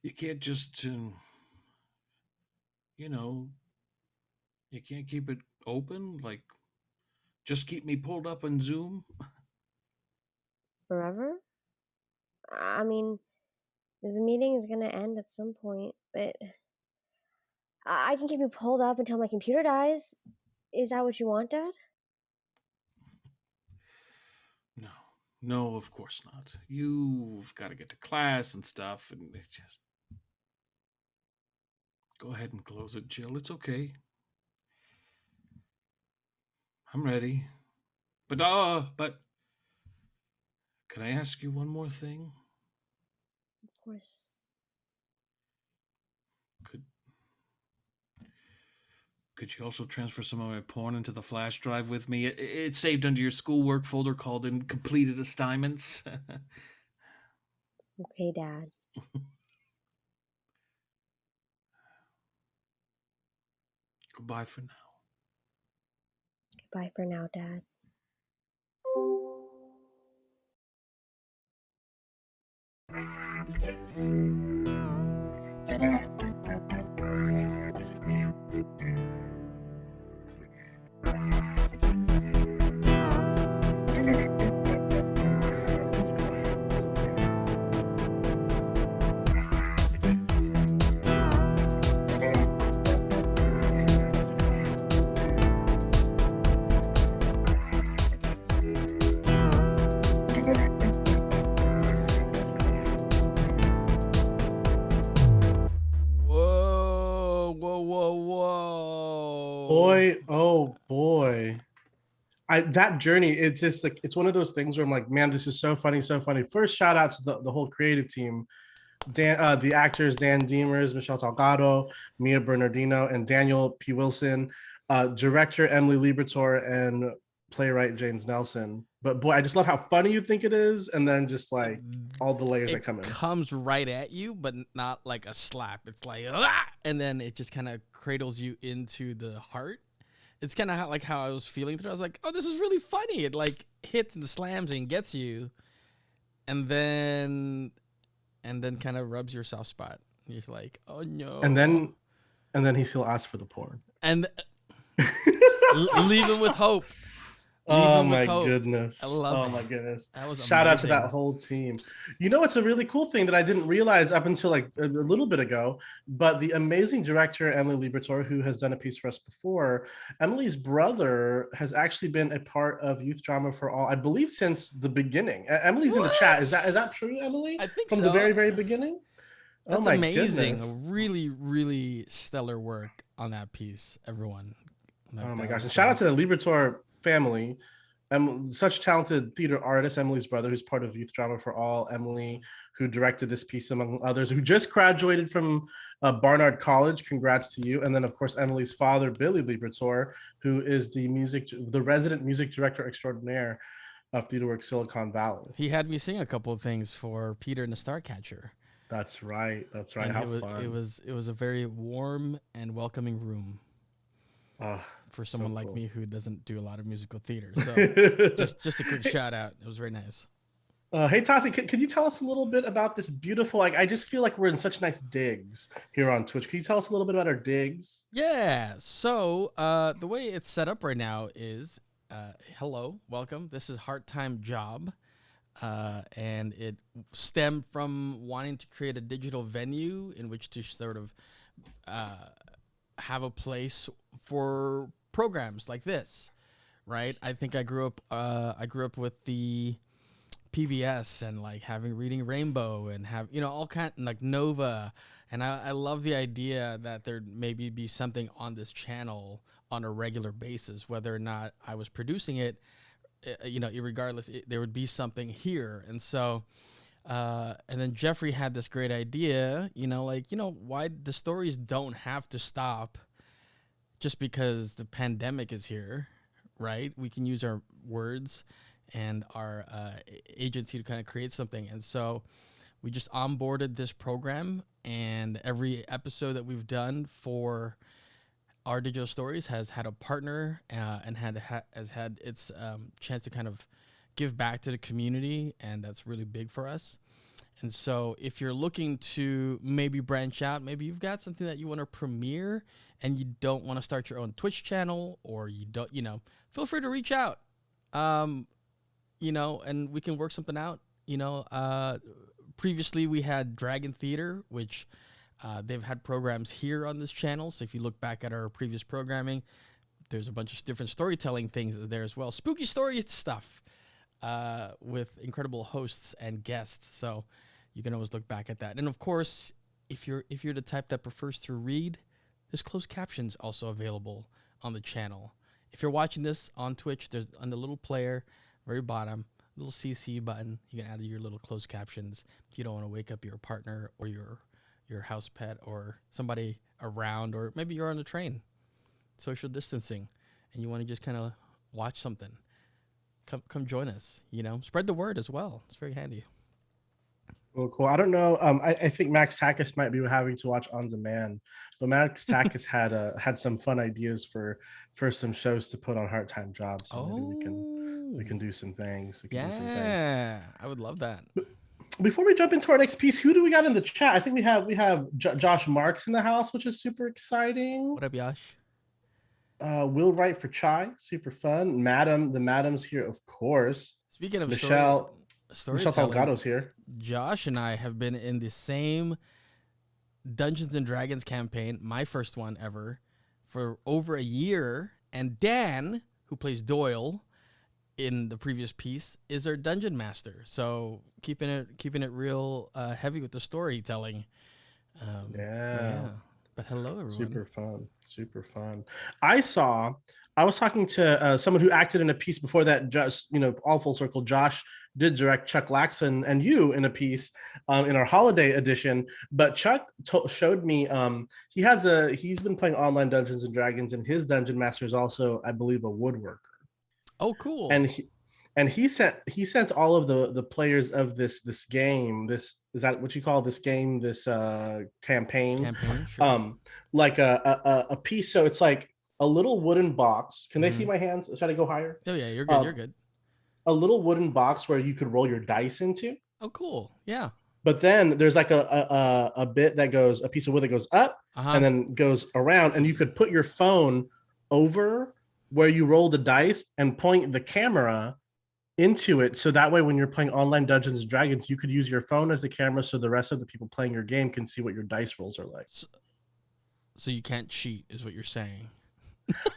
you can't just you know, you can't keep it open like just keep me pulled up on Zoom. Forever? I mean, the meeting is gonna end at some point, but I can keep you pulled up until my computer dies. Is that what you want, Dad? No. No, of course not. You've got to get to class and stuff and it just go ahead and close it, Jill. It's okay. I'm ready. But can I ask you one more thing? Of course. Could you also transfer some of my porn into the flash drive with me? It's saved under your schoolwork folder called "Completed Assignments." Okay, Dad. Goodbye for now. Goodbye for now, Dad. Whoa, whoa, whoa, whoa. Boy, oh boy. That journey, it's just like it's one of those things where I'm like, man, this is so funny, so funny. First, shout out to the whole creative team. The actors Dan Demers, Michelle Talgado, Mia Bernardino, and Daniel P. Wilson, director Emily Libertor, and playwright James Nelson. But boy, I just love how funny you think it is, and then just like all the layers that come in. Comes right at you, but not like a slap. It's like, ah! And then it just kind of cradles you into the heart. It's kind of like how I was feeling through. I was like, oh, this is really funny. It like hits and slams and gets you, and then kind of rubs your soft spot. You're like, oh no. And then he still asks for the porn. And leave him with hope. Oh my goodness. I love it. Oh my goodness. That was Shout out to amazing. that whole team. You know, it's a really cool thing that I didn't realize up until like a little bit ago, but the amazing director, Emily Libertor, who has done a piece for us before, Emily's brother has actually been a part of Youth Drama for All, I believe, since the beginning. Emily's in the chat. Is that true, Emily? I think From so. the very, very beginning? That's oh my amazing. Goodness. Really, really stellar work on that piece, everyone. Oh my gosh. And shout out to the Libertor family. Such talented theater artist, Emily's brother, who's part of Youth Drama for All, Emily, who directed this piece, among others, who just graduated from Barnard College. Congrats to you. And then, of course, Emily's father, Billy Libertor, who is the resident music director extraordinaire of TheaterWorks Silicon Valley. He had me sing a couple of things for Peter and the Starcatcher. That's right. That's right. And How fun. It was a very warm and welcoming room. For someone like me who doesn't do a lot of musical theater. So just a quick shout out. It was very nice. Hey Tassi, could you tell us a little bit about this beautiful? Like, I just feel like we're in such nice digs here on Twitch. Can you tell us a little bit about our digs? Yeah. So the way it's set up right now is, hello, welcome. This is Heart Time Job, and it stemmed from wanting to create a digital venue in which to sort of have a place for programs like this, right? I think I grew up with the PBS and like having Reading Rainbow and have all kind like Nova, and I love the idea that there maybe be something on this channel on a regular basis, whether or not I was producing it, regardless, there would be something here. And so and then Jeffrey had this great idea, why the stories don't have to stop just because the pandemic is here, right? We can use our words and our agency to kind of create something. And so we just onboarded this program, and every episode that we've done for our digital stories has had a partner and has had its chance to kind of give back to the community, and that's really big for us. And so if you're looking to maybe branch out, maybe you've got something that you want to premiere and you don't want to start your own Twitch channel, or you don't, feel free to reach out. And we can work something out. Previously we had Dragon Theater, which they've had programs here on this channel. So if you look back at our previous programming, there's a bunch of different storytelling things there as well. Spooky story stuff with incredible hosts and guests. So you can always look back at that. And of course, if you're the type that prefers to read, there's closed captions also available on the channel. If you're watching this on Twitch, there's on the little player, very bottom, little CC button. You can add your little closed captions if you don't want to wake up your partner or your house pet or somebody around, or maybe you're on the train, social distancing, and you want to just kind of watch something. Come join us. Spread the word as well. It's very handy. Well, cool. I don't know. I think Max Takis might be having to watch on demand, but Max Takis had some fun ideas for some shows to put on Heart Time Jobs. So maybe we can do some things. Yeah, I would love that. Before we jump into our next piece, who do we got in the chat? I think we have Josh Marks in the house, which is super exciting. What up, Josh? Will Wright for Chai, super fun. The Madam's here, of course. Speaking of Michelle storytelling, Delgado's here. Josh and I have been in the same Dungeons and Dragons campaign, my first one ever, for over a year. And Dan, who plays Doyle in the previous piece, is our dungeon master. So keeping it real heavy with the storytelling. Yeah. But hello, everyone. Super fun. I was talking to someone who acted in a piece before that. Just all full circle. Josh did direct Chuck Laxon and you in a piece in our holiday edition. But Chuck showed me he's been playing online Dungeons and Dragons, and his dungeon master is also, I believe, a woodworker. Oh, cool. And he sent all of the players of this game. This is that what you call this game? This campaign. Sure. Like a piece. So it's like a little wooden box. Can they see my hands? Should I go higher? Oh yeah, you're good. You're good. A little wooden box where you could roll your dice into. Oh, cool. Yeah. But then there's like a bit that goes, a piece of wood that goes up and then goes around, and you could put your phone over where you roll the dice and point the camera into it, so that way when you're playing online Dungeons and Dragons, you could use your phone as the camera, so the rest of the people playing your game can see what your dice rolls are like. So you can't cheat, is what you're saying.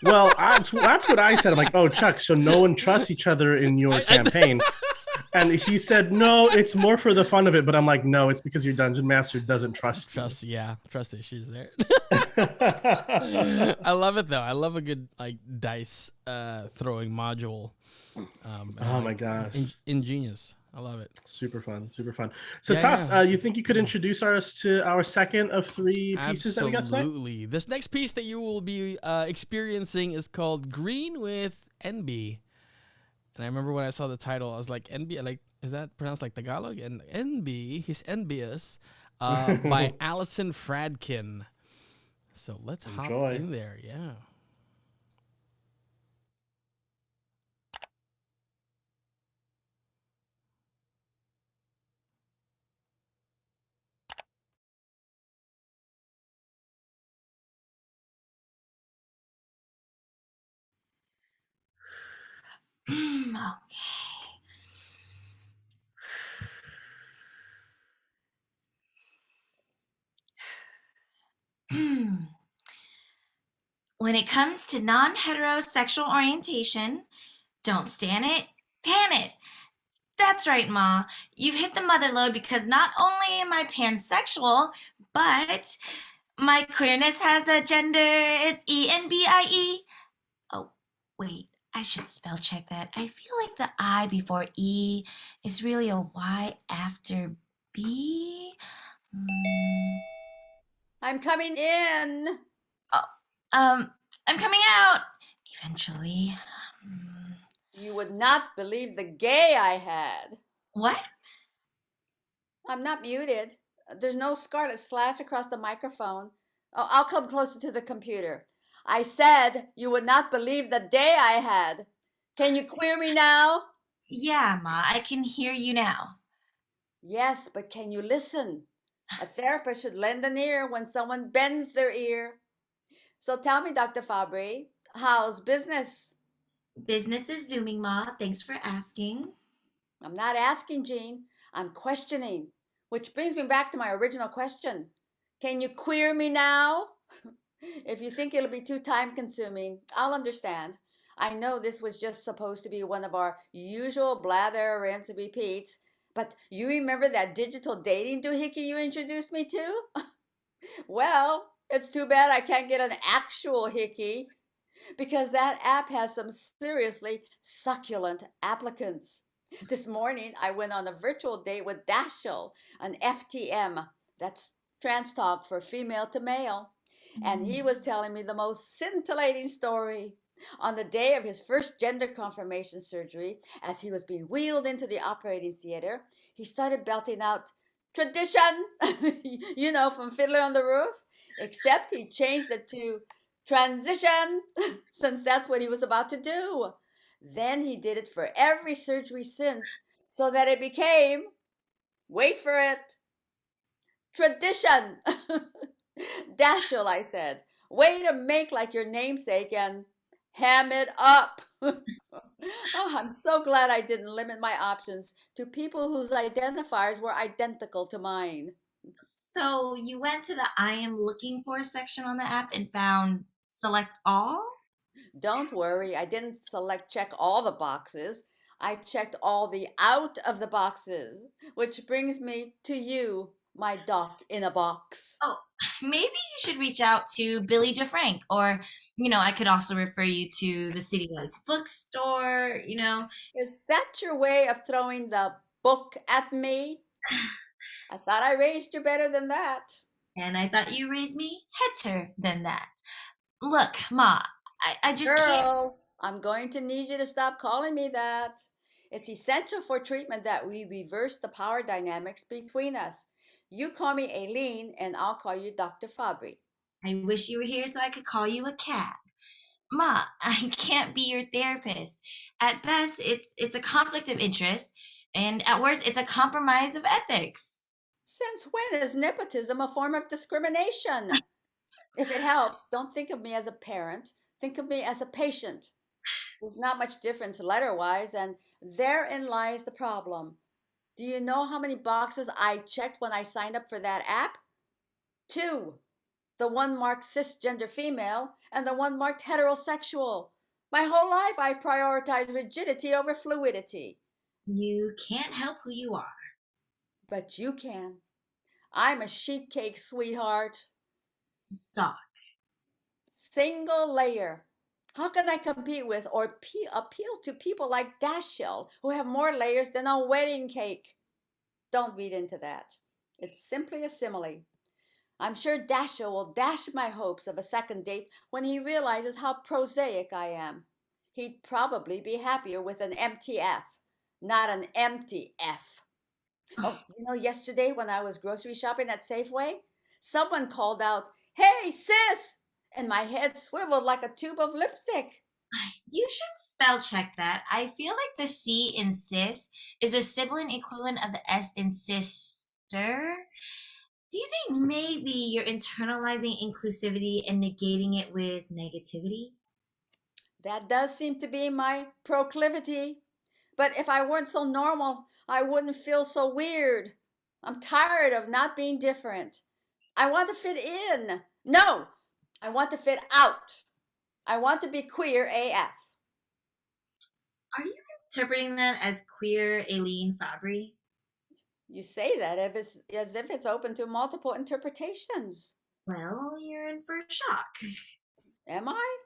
Well, that's what I said. I'm like, oh, Chuck, so no one trusts each other in your campaign. And he said, no, it's more for the fun of it. But I'm like, no, it's because your dungeon master doesn't trust you. Trust issues there. I love it though. I love a good dice throwing module. Oh my gosh, ingenious. I love it. Super fun. So Toss, you think you could introduce us to our second of three pieces that we got tonight? Absolutely. This next piece that you will be experiencing is called Green with NB. And I remember when I saw the title, I was like, NB, like, is that pronounced like Tagalog? And NB, he's envious, by Allison Fradkin. So let's hop in there. Yeah. Okay. When it comes to non-heterosexual orientation, don't stand it, pan it. That's right, Ma. You've hit the mother lode because not only am I pansexual, but my queerness has a gender. It's E-N-B-I-E. Oh, wait. I should spell check that. I feel like the I before E is really a Y after B. I'm coming in. I'm coming out eventually. You would not believe the gay I had. What? I'm not muted. There's no scarlet slash across the microphone. Oh, I'll come closer to the computer. I said you would not believe the day I had. Can you queer me now? Yeah, Ma, I can hear you now. Yes, but can you listen? A therapist should lend an ear when someone bends their ear. So tell me, Dr. Fabry, how's business? Business is zooming, Ma. Thanks for asking. I'm not asking, Jean. I'm questioning. Which brings me back to my original question. Can you queer me now? If you think it'll be too time consuming, I'll understand. I know this was just supposed to be one of our usual blather, rinse, and repeats, but you remember that digital dating doohickey you introduced me to? Well, it's too bad I can't get an actual hickey, because that app has some seriously succulent applicants. This morning, I went on a virtual date with Dashiell, an FTM, that's trans talk for female to male, and he was telling me the most scintillating story. On the day of his first gender confirmation surgery, as he was being wheeled into the operating theater, he started belting out, "Tradition," you know, from Fiddler on the Roof, except he changed it to transition, since that's what he was about to do. Then he did it for every surgery since, so that it became, wait for it, tradition. Dashiell, I said, way to make like your namesake and ham it up. Oh, I'm so glad I didn't limit my options to people whose identifiers were identical to mine. So you went to the I am looking for section on the app and found select all? Don't worry, I didn't select check all the boxes. I checked all the out of the boxes, which brings me to you, my doc in a box. Oh, maybe you should reach out to Billy DeFrank, or, I could also refer you to the City Lights bookstore, Is that your way of throwing the book at me? I thought I raised you better than that. And I thought you raised me better than that. Look, Ma, I just can't. Girl, I'm going to need you to stop calling me that. It's essential for treatment that we reverse the power dynamics between us. You call me Aileen, and I'll call you Dr. Fabry. I wish you were here so I could call you a cat. Ma, I can't be your therapist. At best, it's a conflict of interest, and at worst, it's a compromise of ethics. Since when is nepotism a form of discrimination? If it helps, don't think of me as a parent. Think of me as a patient. There's not much difference letter-wise, and therein lies the problem. Do you know how many boxes I checked when I signed up for that app? 2. The one marked cisgender female and the one marked heterosexual. My whole life I prioritized rigidity over fluidity. You can't help who you are. But you can. I'm a sheet cake, sweetheart. Doc. Single layer. How can I compete with or appeal to people like Dashiell, who have more layers than a wedding cake? Don't read into that. It's simply a simile. I'm sure Dashiell will dash my hopes of a second date when he realizes how prosaic I am. He'd probably be happier with an empty F, not an empty F. Oh, yesterday when I was grocery shopping at Safeway, someone called out, "Hey, sis!" and my head swiveled like a tube of lipstick. You should spell check that. I feel like the C in sis is a sibling equivalent of the S in sister. Do you think maybe you're internalizing inclusivity and negating it with negativity? That does seem to be my proclivity. But if I weren't so normal, I wouldn't feel so weird. I'm tired of not being different. I want to fit in. No, I want to fit out. I want to be queer AF. Are you interpreting that as queer Aileen Fabry? You say that as if it's open to multiple interpretations. Well, you're in for a shock. Am I?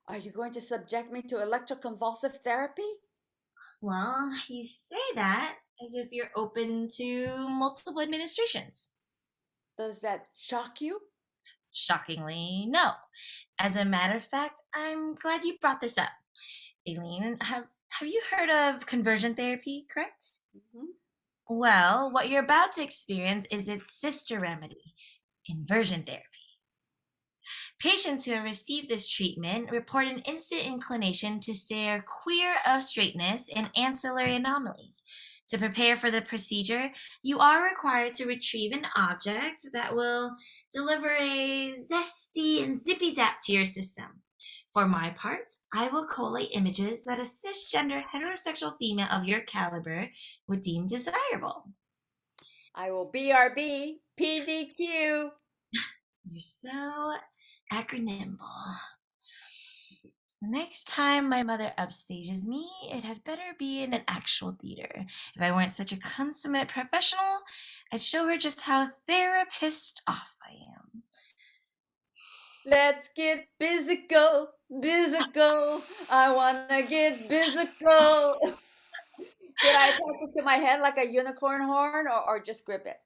Are you going to subject me to electroconvulsive therapy? Well, you say that as if you're open to multiple administrations. Does that shock you? Shockingly, no. As a matter of fact, I'm glad you brought this up. Aileen, have you heard of conversion therapy, correct? Mm-hmm. Well, what you're about to experience is its sister remedy, inversion therapy. Patients who have received this treatment report an instant inclination to steer clear of straightness and ancillary anomalies. To prepare for the procedure, you are required to retrieve an object that will deliver a zesty and zippy zap to your system. For my part, I will collate images that a cisgender heterosexual female of your caliber would deem desirable. I will BRB, PDQ. You're so acronymable. The next time my mother upstages me, it had better be in an actual theater. If I weren't such a consummate professional, I'd show her just how therapist off I am. Let's get physical, physical. I wanna get physical. Should I attach it to my head like a unicorn horn or just grip it?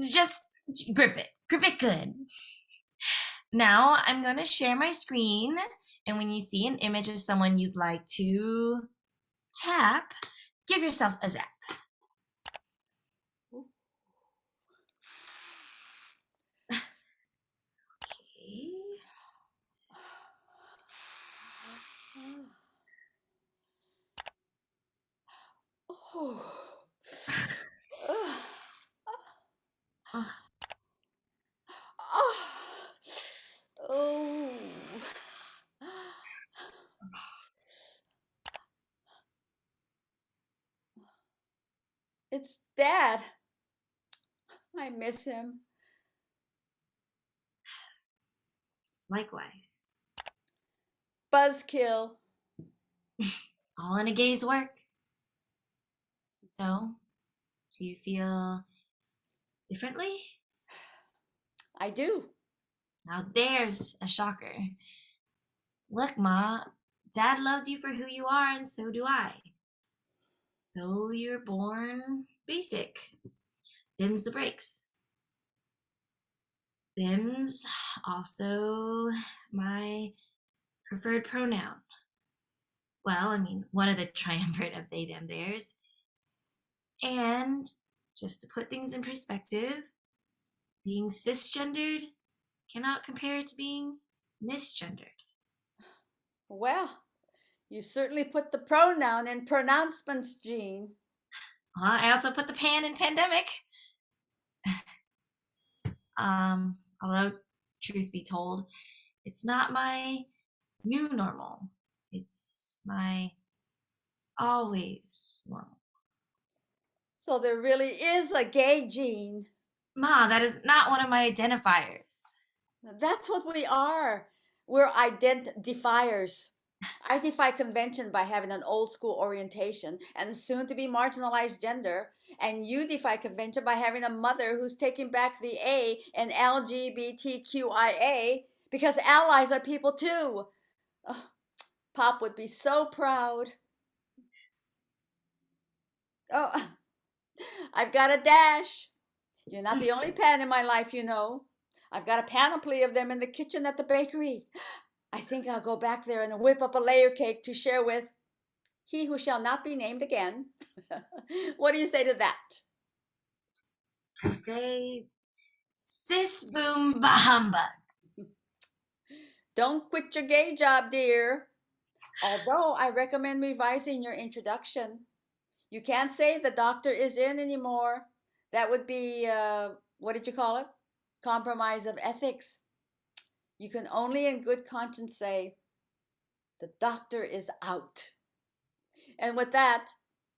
Just grip it. Grip it good. Now I'm going to share my screen, and when you see an image of someone you'd like to tap, give yourself a zap. Okay. Oh. Oh. It's Dad. I miss him. Likewise. Buzzkill. All in a gay's work. So, do you feel differently? I do. Now there's a shocker. Look, Ma, Dad loved you for who you are, and so do I. So you're born basic. Them's the breaks. Them's also my preferred pronoun. Well, I mean, one of the triumvirate of they, them, theirs. And just to put things in perspective, being cisgendered cannot compare to being misgendered. Well, you certainly put the pronoun in pronouncements, Jean. I also put the pan in pandemic. Although, truth be told, it's not my new normal. It's my always normal. So there really is a gay Jean. Ma, that is not one of my identifiers. That's what we are. We're ident-defiers. I defy convention by having an old school orientation and soon to be marginalized gender. And you defy convention by having a mother who's taking back the A in LGBTQIA because allies are people too. Oh, Pop would be so proud. Oh, I've got a dash. You're not the only pan in my life, you know. I've got a panoply of them in the kitchen at the bakery. I think I'll go back there and whip up a layer cake to share with he who shall not be named again. What do you say to that? I say, sis boom bahamba. Don't quit your gay job, dear. Although I recommend revising your introduction. You can't say the doctor is in anymore. That would be, what did you call it? Compromise of ethics. You can only in good conscience say, The doctor is out. And with that,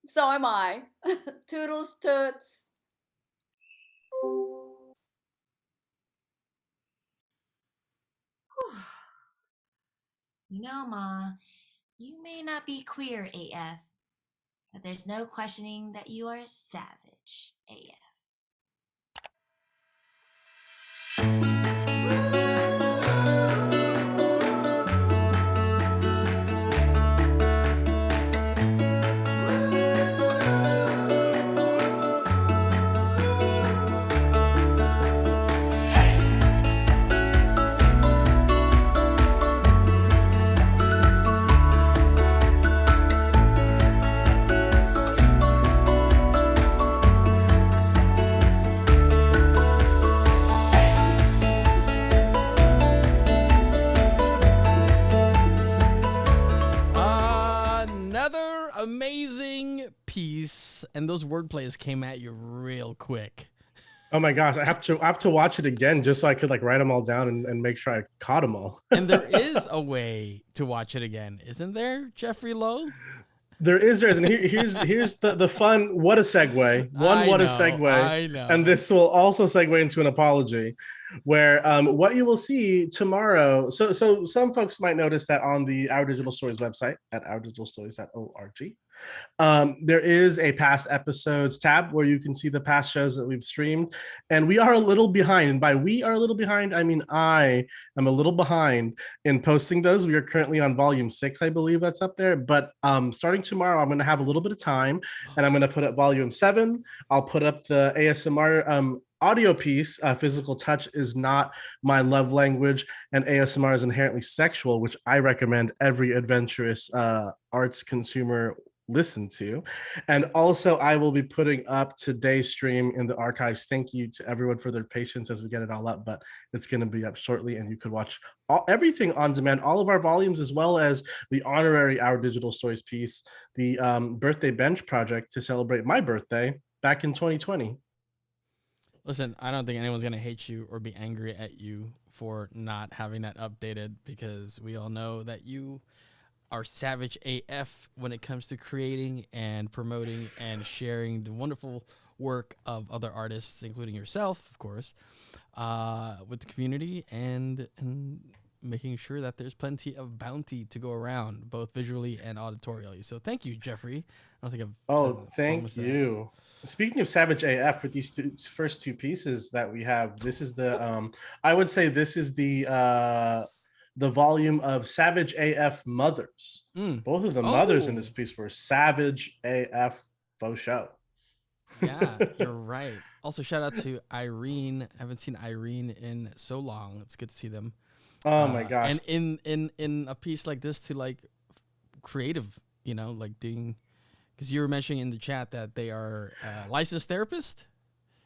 so am I. Toodles toots. Whew. You know, Ma, you may not be queer AF, but there's no questioning that you are savage AF. Another amazing piece, and those wordplays came at you real quick. Oh my gosh, I have to watch it again just so I could like write them all down and make sure I caught them all. And there is a way to watch it again, isn't there, Jeffrey Lowe? There is, and here's the fun. What a segue! What a segue! I know. And this will also segue into an apology, where what you will see tomorrow. So some folks might notice that on the Our Digital Stories website at ourdigitalstories.org, there is a past episodes tab where you can see the past shows that we've streamed, and we are a little behind. And by we are a little behind, I mean I am a little behind in posting those. We are currently on volume 6, I believe that's up there. But starting tomorrow, I'm going to have a little bit of time, and I'm going to put up volume 7. I'll put up the ASMR audio piece. Physical touch is not my love language, and ASMR is inherently sexual, which I recommend every adventurous arts consumer listen to. And also I will be putting up today's stream in the archives. Thank you to everyone for their patience as we get it all up, but it's going to be up shortly, and you could watch everything on demand, all of our volumes, as well as the honorary Our Digital Stories piece, the birthday bench project to celebrate my birthday back in 2020. Listen, I don't think anyone's going to hate you or be angry at you for not having that updated, because we all know that you are savage AF when it comes to creating and promoting and sharing the wonderful work of other artists, including yourself, of course, with the community, and making sure that there's plenty of bounty to go around, both visually and auditorially. So thank you, Jeffrey. I don't think I've thank you. Speaking of savage AF, with these first two pieces that we have, this is the I would say this is the volume of Savage AF Mothers. Both of the mothers in this piece were Savage AF faux show. Yeah, you're right. Also, shout out to Irene. I haven't seen Irene in so long. It's good to see them. Oh my gosh. And in a piece like this, to like creative, like doing, because you were mentioning in the chat that they are licensed therapists.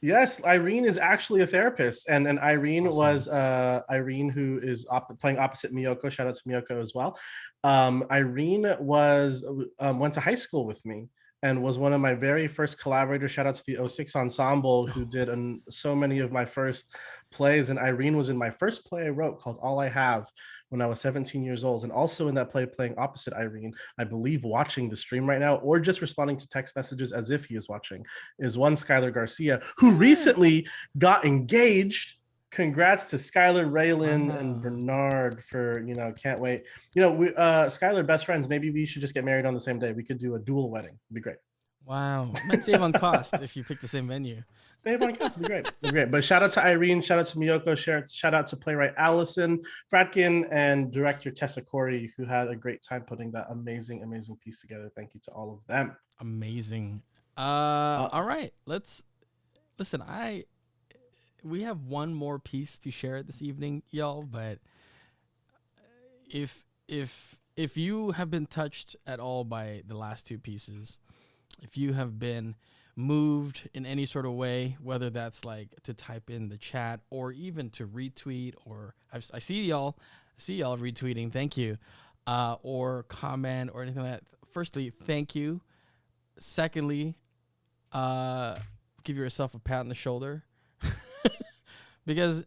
Yes, Irene is actually a therapist, and Irene was Irene, who is playing opposite Miyoko. Shout out to Miyoko as well. Irene was went to high school with me and was one of my very first collaborators. Shout out to the 06 Ensemble, who did so many of my first plays. And Irene was in my first play I wrote called All I Have when I was 17 years old. And also in that play, playing opposite Irene, I believe watching the stream right now, or just responding to text messages as if he is watching, is one Skylar Garcia, who recently got engaged. Congrats to Skylar, Raylan, and Bernard for, can't wait. Skylar, best friends, maybe we should just get married on the same day. We could do a dual wedding. It'd be great. Wow. Might save on cost if you pick the same venue. Save on cost. It'd be great. It'd be great. But shout out to Irene. Shout out to Miyoko. Shout out to playwright Allison Fratkin and director Tessa Corey, who had a great time putting that amazing, amazing piece together. Thank you to all of them. Amazing. All right. Listen, we have one more piece to share this evening, y'all, but if you have been touched at all by the last two pieces, if you have been moved in any sort of way, whether that's like to type in the chat or even to retweet, or I see y'all retweeting, thank you, or comment or anything like that. Firstly, thank you. Secondly, give yourself a pat on the shoulder. Because,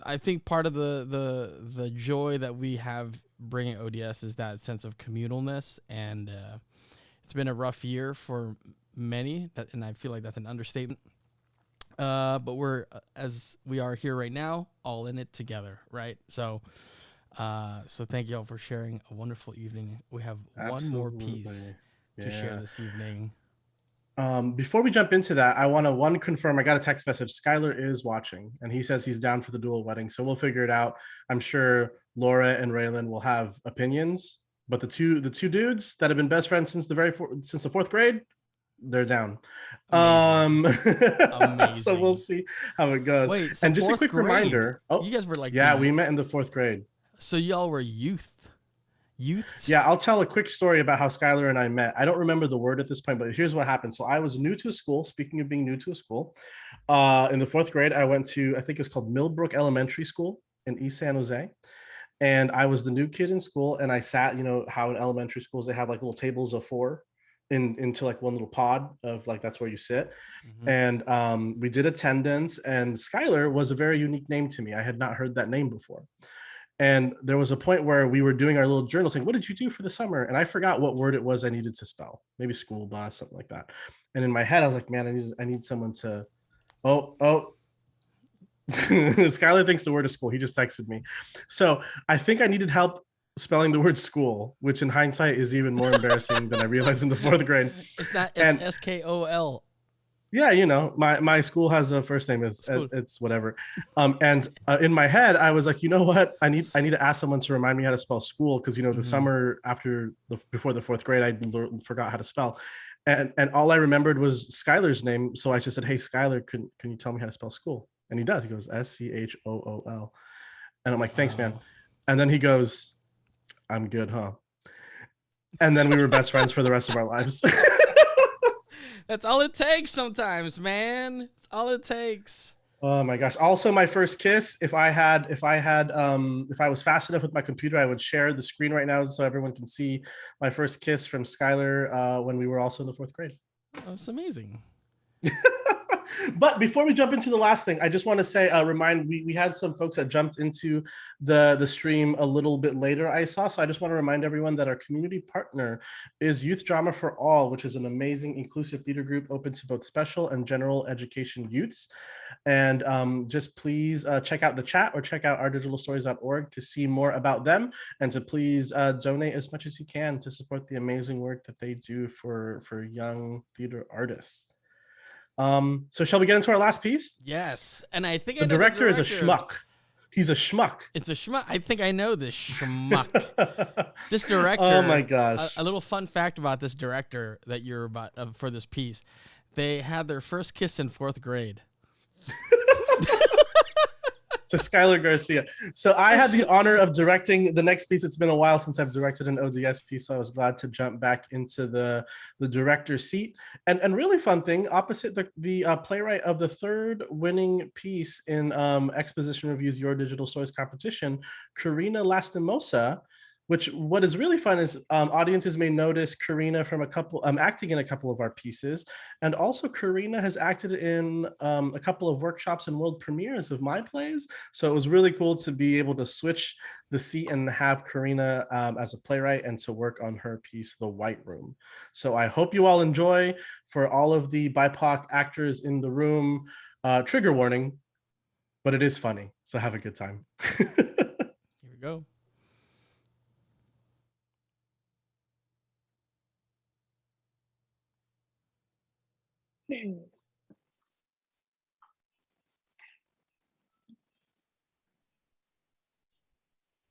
I think part of the joy that we have bringing ODS is that sense of communalness, and it's been a rough year for many, and I feel like that's an understatement. But we're, as we are here right now, all in it together, right? So thank you all for sharing a wonderful evening. We have one more piece to share this evening. Before we jump into that, I want to confirm. I got a text message. Skylar is watching, and he says he's down for the dual wedding. So we'll figure it out. I'm sure Laura and Raylan will have opinions, but the two dudes that have been best friends since the fourth grade, they're down. Amazing. So we'll see how it goes. Wait, so and just a quick reminder. Oh, you guys were like, we met in the fourth grade. So y'all were youths. Yeah, I'll tell a quick story about how Skylar and I met. I don't remember the word at this point, but here's what happened. So I was new to a school. Speaking of being new to a school, in the fourth grade, I went to, I think it was called Millbrook Elementary School in East San Jose. And I was the new kid in school, and I sat, you know, how in elementary schools, they have like little tables of 4 into like one little pod of like, that's where you sit. Mm-hmm. And we did attendance, and Skylar was a very unique name to me. I had not heard that name before. And there was a point where we were doing our little journal saying, what did you do for the summer? And I forgot what word it was I needed to spell, maybe school bus, something like that. And in my head, I was like, man, I need someone to, Skylar thinks the word is school. He just texted me. So I think I needed help spelling the word school, which in hindsight is even more embarrassing than I realized in the fourth grade. It's not, it's S-K-O-L. Yeah, you know, my school has a first name. It's whatever. And in my head, I was like, you know what? I need to ask someone to remind me how to spell school, because, you know, the summer before the fourth grade, I forgot how to spell. And all I remembered was Skylar's name. So I just said, hey, Skylar, can you tell me how to spell school? And he does. He goes, S-C-H-O-O-L. And I'm like, thanks, man. And then he goes, I'm good, huh? And then we were best friends for the rest of our lives. That's all it takes sometimes, man. It's all it takes. Oh my gosh. Also, my first kiss, if I was fast enough with my computer, I would share the screen right now so everyone can see my first kiss from Skylar when we were also in the fourth grade. Oh, it's amazing. But before we jump into the last thing, I just want to say, we had some folks that jumped into the stream a little bit later, I saw. So I just want to remind everyone that our community partner is Youth Drama for All, which is an amazing inclusive theater group open to both special and general education youths. And just please check out the chat or check out ourdigitalstories.org to see more about them, and to please donate as much as you can to support the amazing work that they do for young theater artists. So shall we get into our last piece? Yes. And I think the director is a schmuck. He's a schmuck. It's a schmuck. I think I know this schmuck. This director. Oh my gosh. A little fun fact about this director that you're about for this piece. They had their first kiss in fourth grade. To Skylar Garcia. So I had the honor of directing the next piece. It's been a while since I've directed an ODS piece, so I was glad to jump back into the director's seat. And really fun thing, opposite the playwright of the third winning piece in Exposition Review's Your Digital Stories competition, Karina Lastimosa, what is really fun is audiences may notice Karina from acting in a couple of our pieces. And also Karina has acted in a couple of workshops and world premieres of my plays. So it was really cool to be able to switch the seat and have Karina as a playwright and to work on her piece, The White Room. So I hope you all enjoy. For all of the BIPOC actors in the room, trigger warning, but it is funny. So have a good time. Here we go.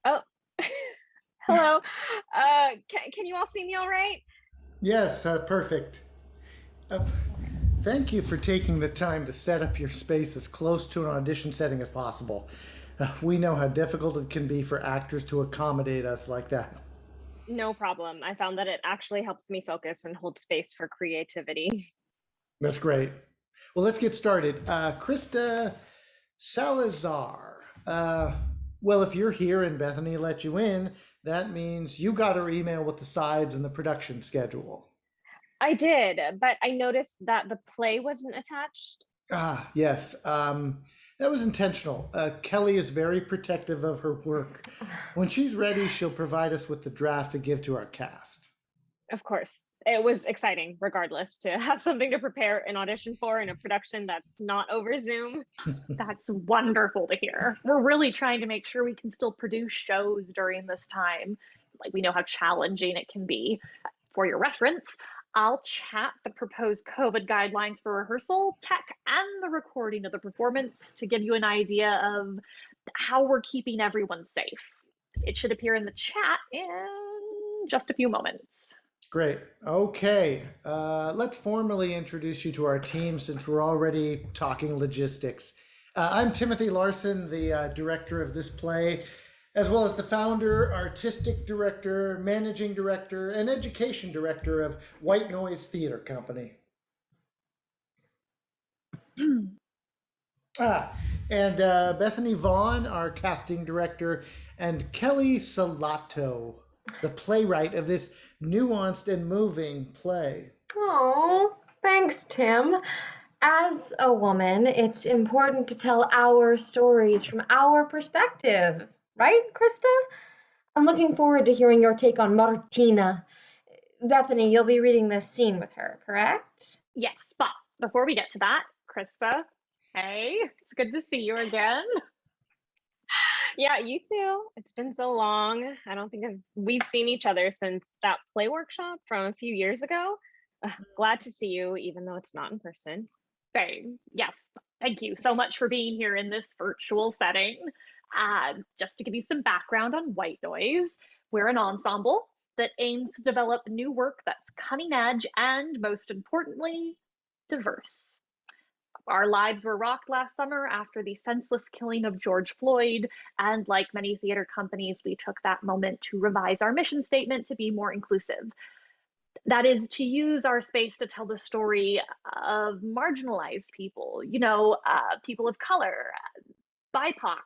Oh, hello. Can you all see me all right? Yes, perfect. Thank you for taking the time to set up your space as close to an audition setting as possible. We know how difficult it can be for actors to accommodate us like that. No problem. I found that it actually helps me focus and hold space for creativity. That's great. Well, let's get started. Krista Salazar. Well, if you're here and Bethany let you in, that means you got her email with the sides and the production schedule. I did, but I noticed that the play wasn't attached. Yes. That was intentional. Kelly is very protective of her work. When she's ready, she'll provide us with the draft to give to our cast. Of course, it was exciting, regardless, to have something to prepare an audition for in a production that's not over Zoom. That's wonderful to hear. We're really trying to make sure we can still produce shows during this time. Like, we know how challenging it can be. For your reference, I'll chat the proposed COVID guidelines for rehearsal, tech, and the recording of the performance to give you an idea of how we're keeping everyone safe. It should appear in the chat in just a few moments. Great. Okay. Let's formally introduce you to our team since we're already talking logistics. I'm Timothy Larson, the director of this play, as well as the founder, artistic director, managing director, and education director of White Noise Theater Company. And Bethany Vaughn, our casting director, and Kelly Salato, the playwright of this nuanced and moving play. Oh, thanks, Tim. As a woman, it's important to tell our stories from our perspective. Right, Krista? I'm looking forward to hearing your take on Martina. Bethany, you'll be reading this scene with her, correct? Yes, but before we get to that, Krista, hey, it's good to see you again. Yeah, you too. It's been so long. I don't think we've seen each other since that play workshop from a few years ago. Glad to see you, even though it's not in person. Same. Yes, thank you so much for being here in this virtual setting. Just to give you some background on White Noise, we're an ensemble that aims to develop new work that's cutting edge and, most importantly, diverse. Our lives were rocked last summer after the senseless killing of George Floyd, and like many theater companies, we took that moment to revise our mission statement to be more inclusive. That is, to use our space to tell the story of marginalized people, people of color, BIPOC,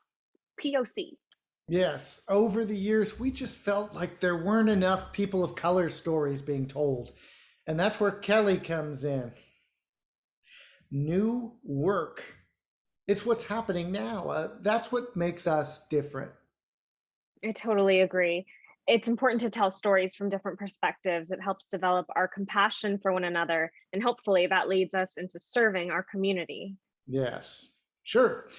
POC. Yes, over the years, we just felt like there weren't enough people of color stories being told. And that's where Kelly comes in. New work. It's what's happening now. That's what makes us different. I totally agree. It's important to tell stories from different perspectives. It helps develop our compassion for one another, and hopefully that leads us into serving our community. Yes, sure.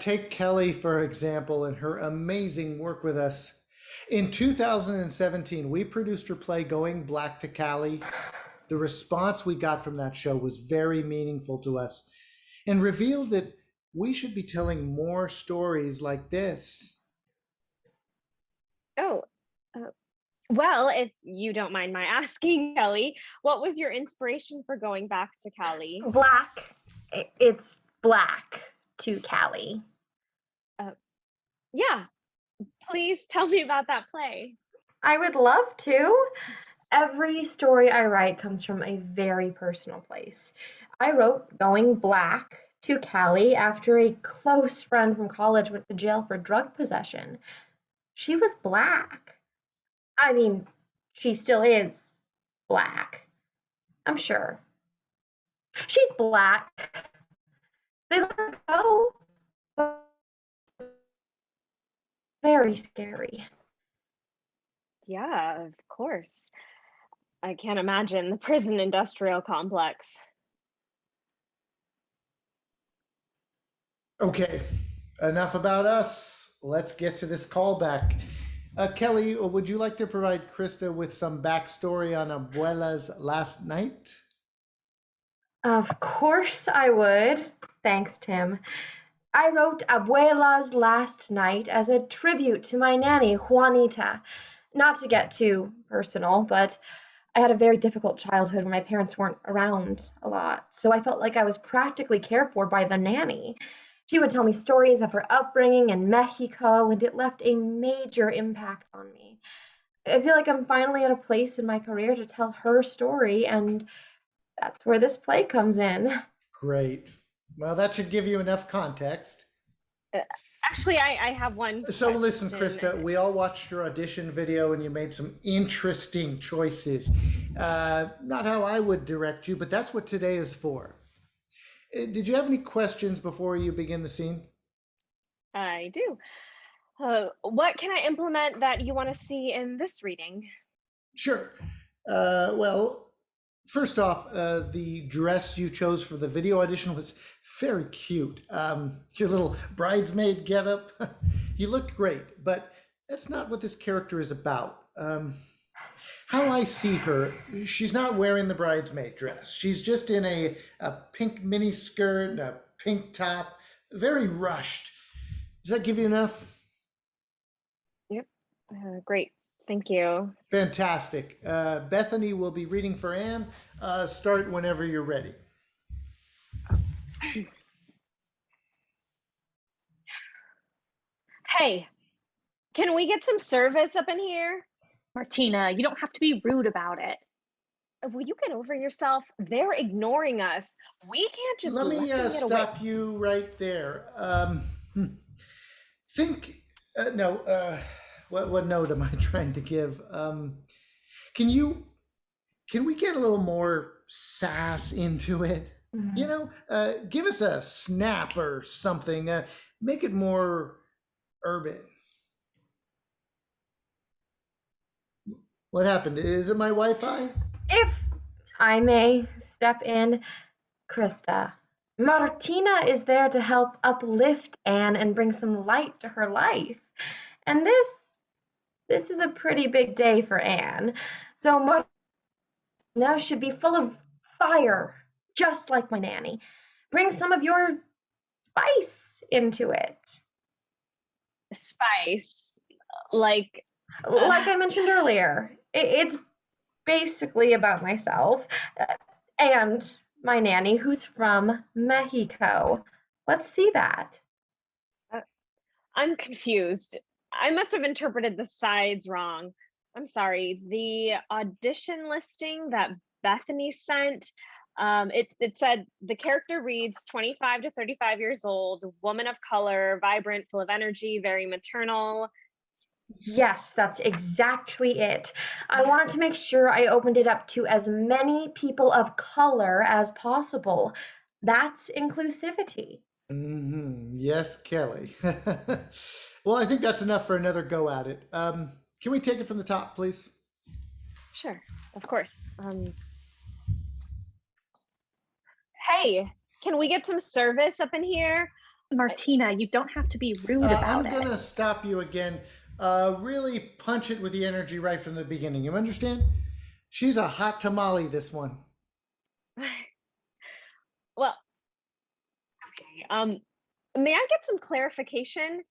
Take Kelly, for example, and her amazing work with us. In 2017, we produced her play Going Black to Cali. The response we got from that show was very meaningful to us and revealed that we should be telling more stories like this. Oh, well, if you don't mind my asking, Kelly, what was your inspiration for going back to Cali? Black. It's black to Cali. Yeah, please tell me about that play. I would love to. Every story I write comes from a very personal place. I wrote Going Black to Cali after a close friend from college went to jail for drug possession. She was black. I mean, she still is black. I'm sure. She's black. They let her go. Very scary. Yeah, of course. I can't imagine the prison industrial complex. Okay, enough about us. Let's get to this callback. Kelly, would you like to provide Krista with some backstory on Abuela's last night? Of course I would. Thanks, Tim. I wrote Abuela's Last Night as a tribute to my nanny, Juanita. Not to get too personal, but I had a very difficult childhood when my parents weren't around a lot, so I felt like I was practically cared for by the nanny. She would tell me stories of her upbringing in Mexico, and it left a major impact on me. I feel like I'm finally at a place in my career to tell her story, and that's where this play comes in. Great. Well, that should give you enough context. Actually, I have one. So listen, question. Krista, we all watched your audition video and you made some interesting choices. Not how I would direct you, but that's what today is for. Did you have any questions before you begin the scene? I do. What can I implement that you want to see in this reading? Sure. Well, first off, the dress you chose for the video audition was very cute. Your little bridesmaid getup, you looked great, but that's not what this character is about. How I see her, she's not wearing the bridesmaid dress. She's just in a pink mini skirt and a pink top, very rushed. Does that give you enough? Yep. Great. Thank you. Fantastic. Bethany will be reading for Anne. Start whenever you're ready. Hey, can we get some service up in here? Martina, you don't have to be rude about it. Will you get over yourself? They're ignoring us. We can't just Let me them get away. stop you right there. Think, no, what note am I trying to give? Can we get a little more sass into it? You know, give us a snap or something. Make it more urban. What happened? Is it my Wi-Fi? If I may step in, Krista, Martina is there to help uplift Anne and bring some light to her life. And this is a pretty big day for Anne. So Martina should be full of fire, just like my nanny. Bring some of your spice into it. Spice, like I mentioned earlier, it's basically about myself and my nanny, who's from Mexico. Let's see that. I'm confused. I must have interpreted the sides wrong. I'm sorry. The audition listing that Bethany sent, it said the character reads 25 to 35 years old, woman of color, vibrant, full of energy, very maternal. Yes, that's exactly it. I wanted to make sure I opened it up to as many people of color as possible. That's inclusivity. Yes, Kelly. Well, I think that's enough for another go at it. Can we take it from the top, please? Sure, of course. Hey, can we get some service up in here? Martina, you don't have to be rude about I'm going to stop you again. Really punch it with the energy right from the beginning. You understand? She's a hot tamale, this one. Well, okay. May I get some clarification?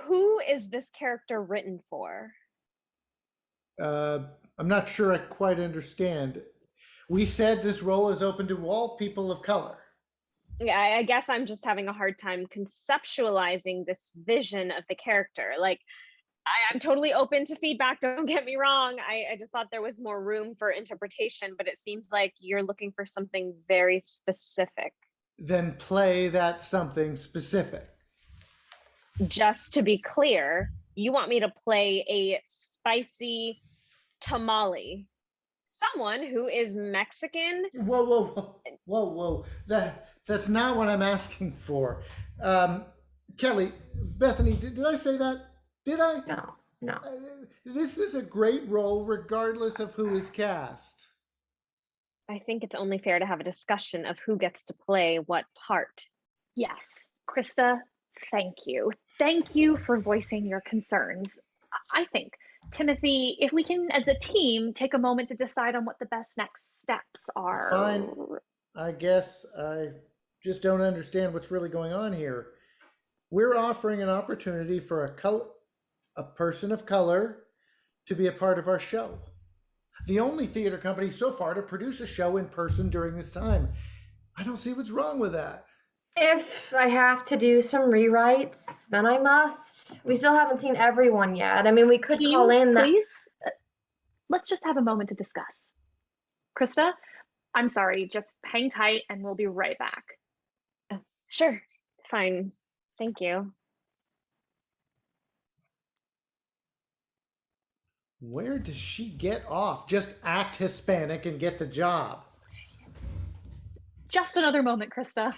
Who is this character written for? I'm not sure I quite understand. We said this role is open to all people of color. Yeah, I guess I'm just having a hard time conceptualizing this vision of the character. Like, I'm totally open to feedback, don't get me wrong. I just thought there was more room for interpretation, but it seems like you're looking for something very specific. Then play that something specific. Just to be clear, you want me to play a spicy tamale. Someone who is Mexican. Whoa. That's not what I'm asking for. Kelly, Bethany, did I say that? Did I? No. This is a great role regardless of who is cast. I think it's only fair to have a discussion of who gets to play what part. Yes, Krista, thank you. Thank you for voicing your concerns. I think, Timothy, if we can, as a team, take a moment to decide on what the best next steps are. Fine. I guess I just don't understand what's really going on here. We're offering an opportunity for a person of color to be a part of our show. The only theater company so far to produce a show in person during this time. I don't see what's wrong with that. If I have to do some rewrites, then I must. We still haven't seen everyone yet. I mean, we could call in that. Please, let's just have a moment to discuss. Krista, I'm sorry, just hang tight and we'll be right back. Sure, fine. Thank you. Where does she get off? Just act Hispanic and get the job. Just another moment, Krista.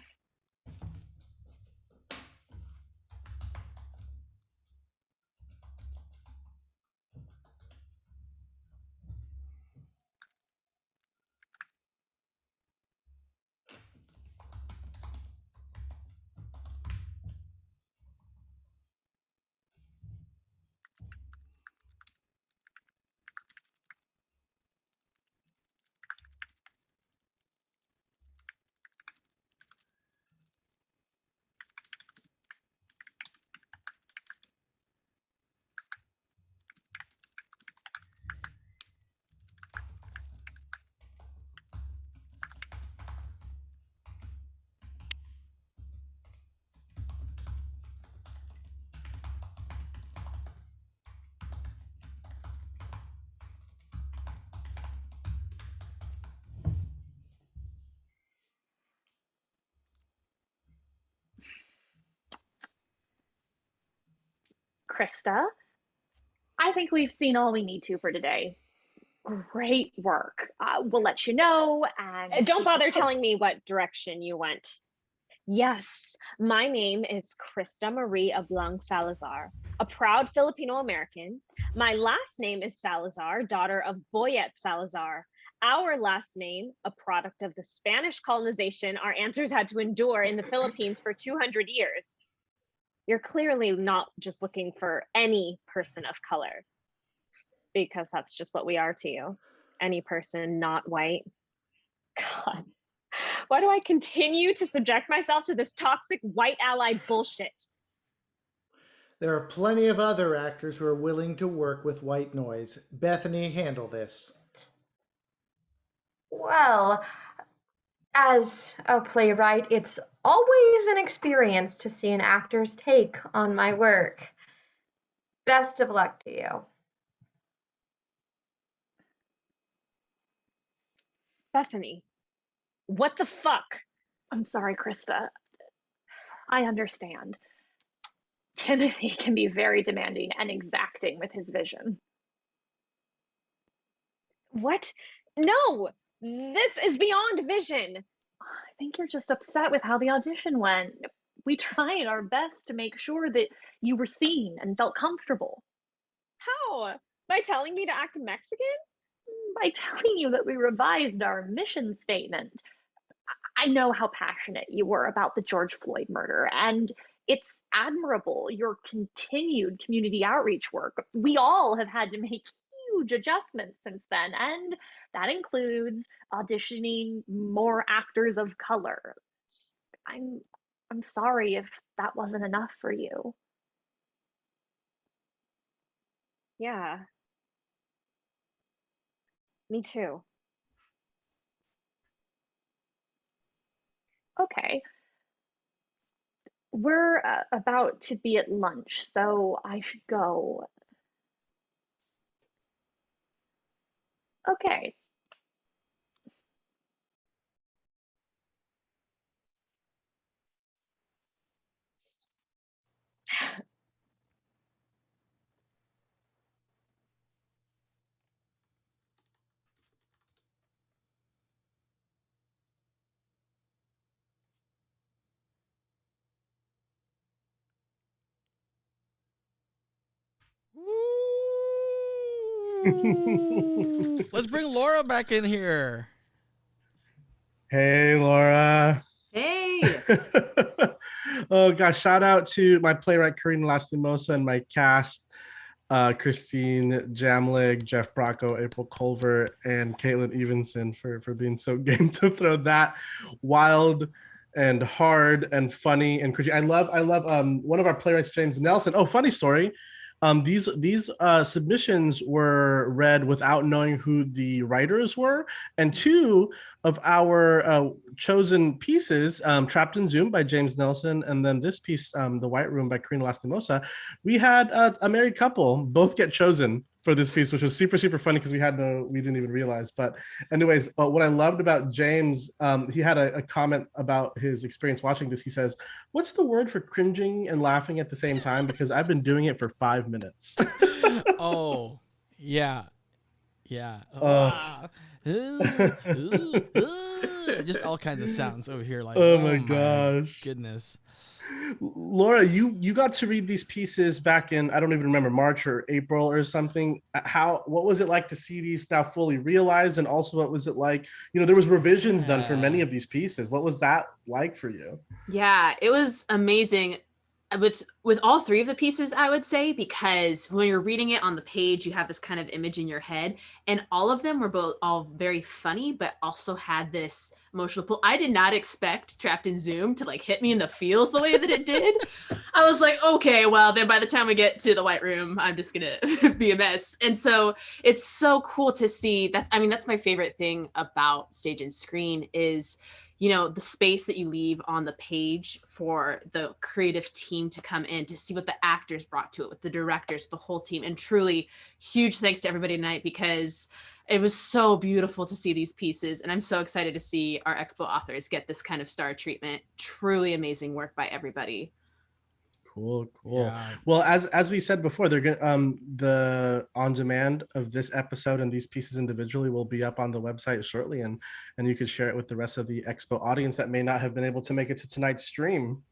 Krista, I think we've seen all we need to for today. Great work. We'll let you know, and Don't bother telling me what direction you went. Yes, my name is Krista Marie Ablang Salazar, a proud Filipino American. My last name is Salazar, daughter of Boyet Salazar. Our last name, a product of the Spanish colonization our ancestors had to endure in the Philippines for 200 years. You're clearly not just looking for any person of color, because that's just what we are to you. Any person not white. God, why do I continue to subject myself to this toxic white ally bullshit? There are plenty of other actors who are willing to work with white noise. Bethany, handle this. Well, as a playwright, it's always an experience to see an actor's take on my work. Best of luck to you. Bethany, what the fuck? I'm sorry, Krista. I understand. Timothy can be very demanding and exacting with his vision. What? No, this is beyond vision. I think you're just upset with how the audition went. We tried our best to make sure that you were seen and felt comfortable. How? By telling me to act Mexican? By telling you that we revised our mission statement. I know how passionate you were about the George Floyd murder, and it's admirable your continued community outreach work. We all have had to make huge adjustments since then, and that includes auditioning more actors of color. I'm sorry if that wasn't enough for you. Yeah. Me too. Okay. We're about to be at lunch, so I should go. Okay. Let's bring Laura back in here. Hey, Laura. Hey. Oh gosh, shout out to my playwright Karina Lastimosa and my cast, Christine Jamlig, Jeff Bracco, April Culver, and Caitlin Evenson for being so game to throw that wild and hard and funny and crazy. I love one of our playwrights, James Nelson. Oh, funny story. These submissions were read without knowing who the writers were, and two of our chosen pieces, Trapped in Zoom by James Nelson, and then this piece, The White Room by Karina Lastimosa, we had a married couple both get chosen for this piece, which was super, super funny because we didn't even realize. But anyways, what I loved about James, he had a comment about his experience watching this. He says, "What's the word for cringing and laughing at the same time? Because I've been doing it for 5 minutes." Oh, yeah. Yeah. just all kinds of sounds over here. Like, Oh my gosh. goodness. Laura, you got to read these pieces back in, I don't even remember, March or April or something. What was it like to see these now fully realized? And also, what was it like, there was revisions done for many of these pieces. What was that like for you? Yeah, it was amazing with all three of the pieces, I would say, because when you're reading it on the page, you have this kind of image in your head, and all of them were all very funny, but also had this emotional pull. I did not expect Trapped in Zoom to like hit me in the feels the way that it did. I was like, okay, well, then by the time we get to the White Room, I'm just gonna be a mess. And so it's so cool to see. That's my favorite thing about Stage and Screen is, the space that you leave on the page for the creative team to come in to see what the actors brought to it, with the directors, the whole team. And truly huge thanks to everybody tonight, because it was so beautiful to see these pieces. And I'm so excited to see our Expo authors get this kind of star treatment. Truly amazing work by everybody. Cool. Yeah. Well, as we said before, they're gonna the on demand of this episode and these pieces individually will be up on the website shortly, and you could share it with the rest of the Expo audience that may not have been able to make it to tonight's stream.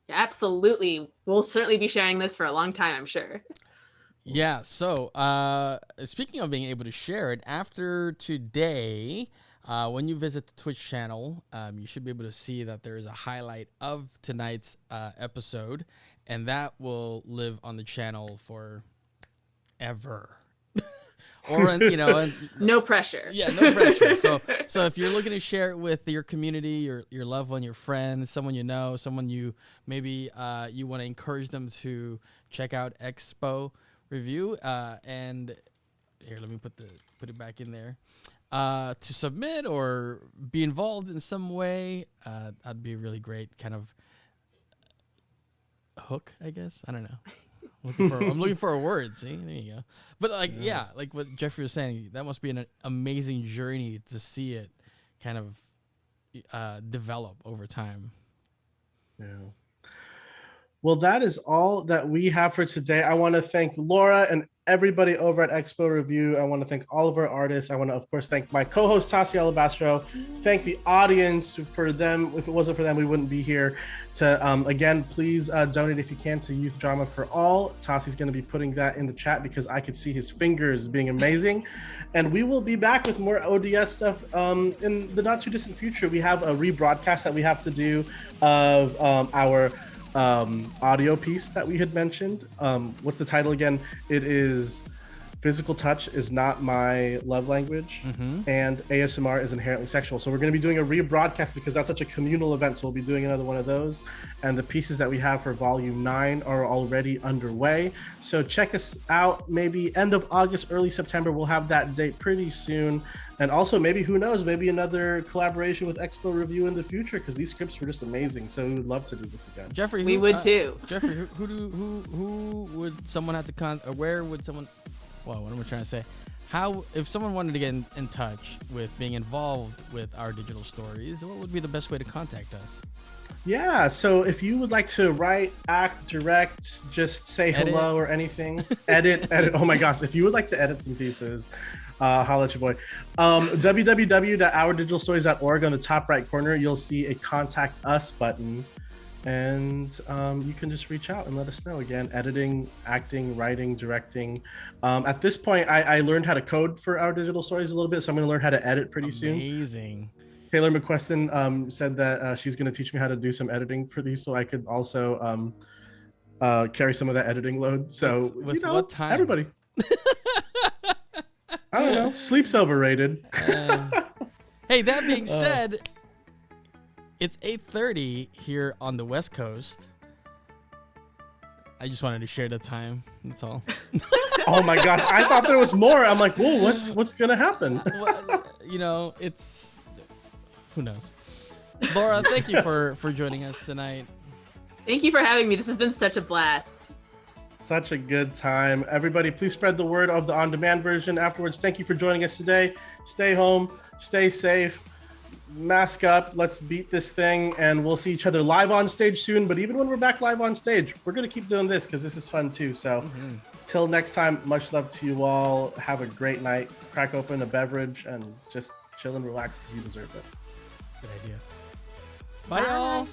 Absolutely. We'll certainly be sharing this for a long time, I'm sure. Yeah. So, speaking of being able to share it, after today, when you visit the Twitch channel, you should be able to see that there is a highlight of tonight's episode, and that will live on the channel forever. Or, no pressure. Yeah, no pressure. So if you're looking to share it with your community, your loved one, your friends, someone you know, someone you maybe you want to encourage them to check out Expo Review, and here, let me put it back in there. To submit or be involved in some way, that'd be a really great kind of hook, I guess. I don't know. I'm looking for a word. See, there you go. But like what Jeffrey was saying, that must be an amazing journey to see it kind of develop over time. Yeah. Well, that is all that we have for today. I want to thank Laura and everybody over at Expo Review. I want to thank all of our artists. I want to, of course, thank my co-host, Tassi Alabastro. Thank the audience. For them, if it wasn't for them, we wouldn't be here. Again, please donate if you can to Youth Drama for All. Tassi's going to be putting that in the chat because I could see his fingers being amazing. And we will be back with more ODS stuff in the not too distant future. We have a rebroadcast that we have to do of our audio piece that we had mentioned. What's the title again? It is Physical Touch is Not My Love Language, and ASMR is Inherently Sexual. So we're going to be doing a rebroadcast because that's such a communal event. So we'll be doing another one of those. And the pieces that we have for Volume 9 are already underway. So check us out. Maybe end of August, early September. We'll have that date pretty soon. And also, maybe, who knows, maybe another collaboration with Expo Review in the future, because these scripts were just amazing. So we would love to do this again. Jeffrey, we would too. Jeffrey, who would someone have to where would someone? Well, what am I trying to say? How, if someone wanted to get in touch with being involved with our digital stories, what would be the best way to contact us? Yeah, so if you would like to write, act, direct, just say hello or anything, edit. Oh my gosh, if you would like to edit some pieces, holla at your boy. www.ourdigitalstories.org. On the top right corner, you'll see a contact us button. And you can just reach out and let us know. Again, editing, acting, writing, directing. At this point, I learned how to code for Our Digital Stories a little bit, so I'm going to learn how to edit pretty soon. Amazing. Taylor McQuestion said that she's going to teach me how to do some editing for these, so I could also carry some of that editing load. So, with what time? Everybody. I don't know. Sleep's overrated. Hey, that being said, it's 8:30 here on the West Coast. I just wanted to share the time. That's all. Oh my gosh, I thought there was more. I'm like, whoa, what's gonna happen? Well, it's who knows. Laura, thank you for joining us tonight. Thank you for having me. This has been such a blast. Such a good time. Everybody, please spread the word of the on-demand version afterwards. Thank you for joining us today. Stay home, stay safe, mask up, let's beat this thing, and we'll see each other live on stage soon. But even when we're back live on stage, we're going to keep doing this because this is fun too. So Till next time, much love to you all. Have a great night. Crack open a beverage and just chill and relax because you deserve it. Good idea. Bye. Y'all.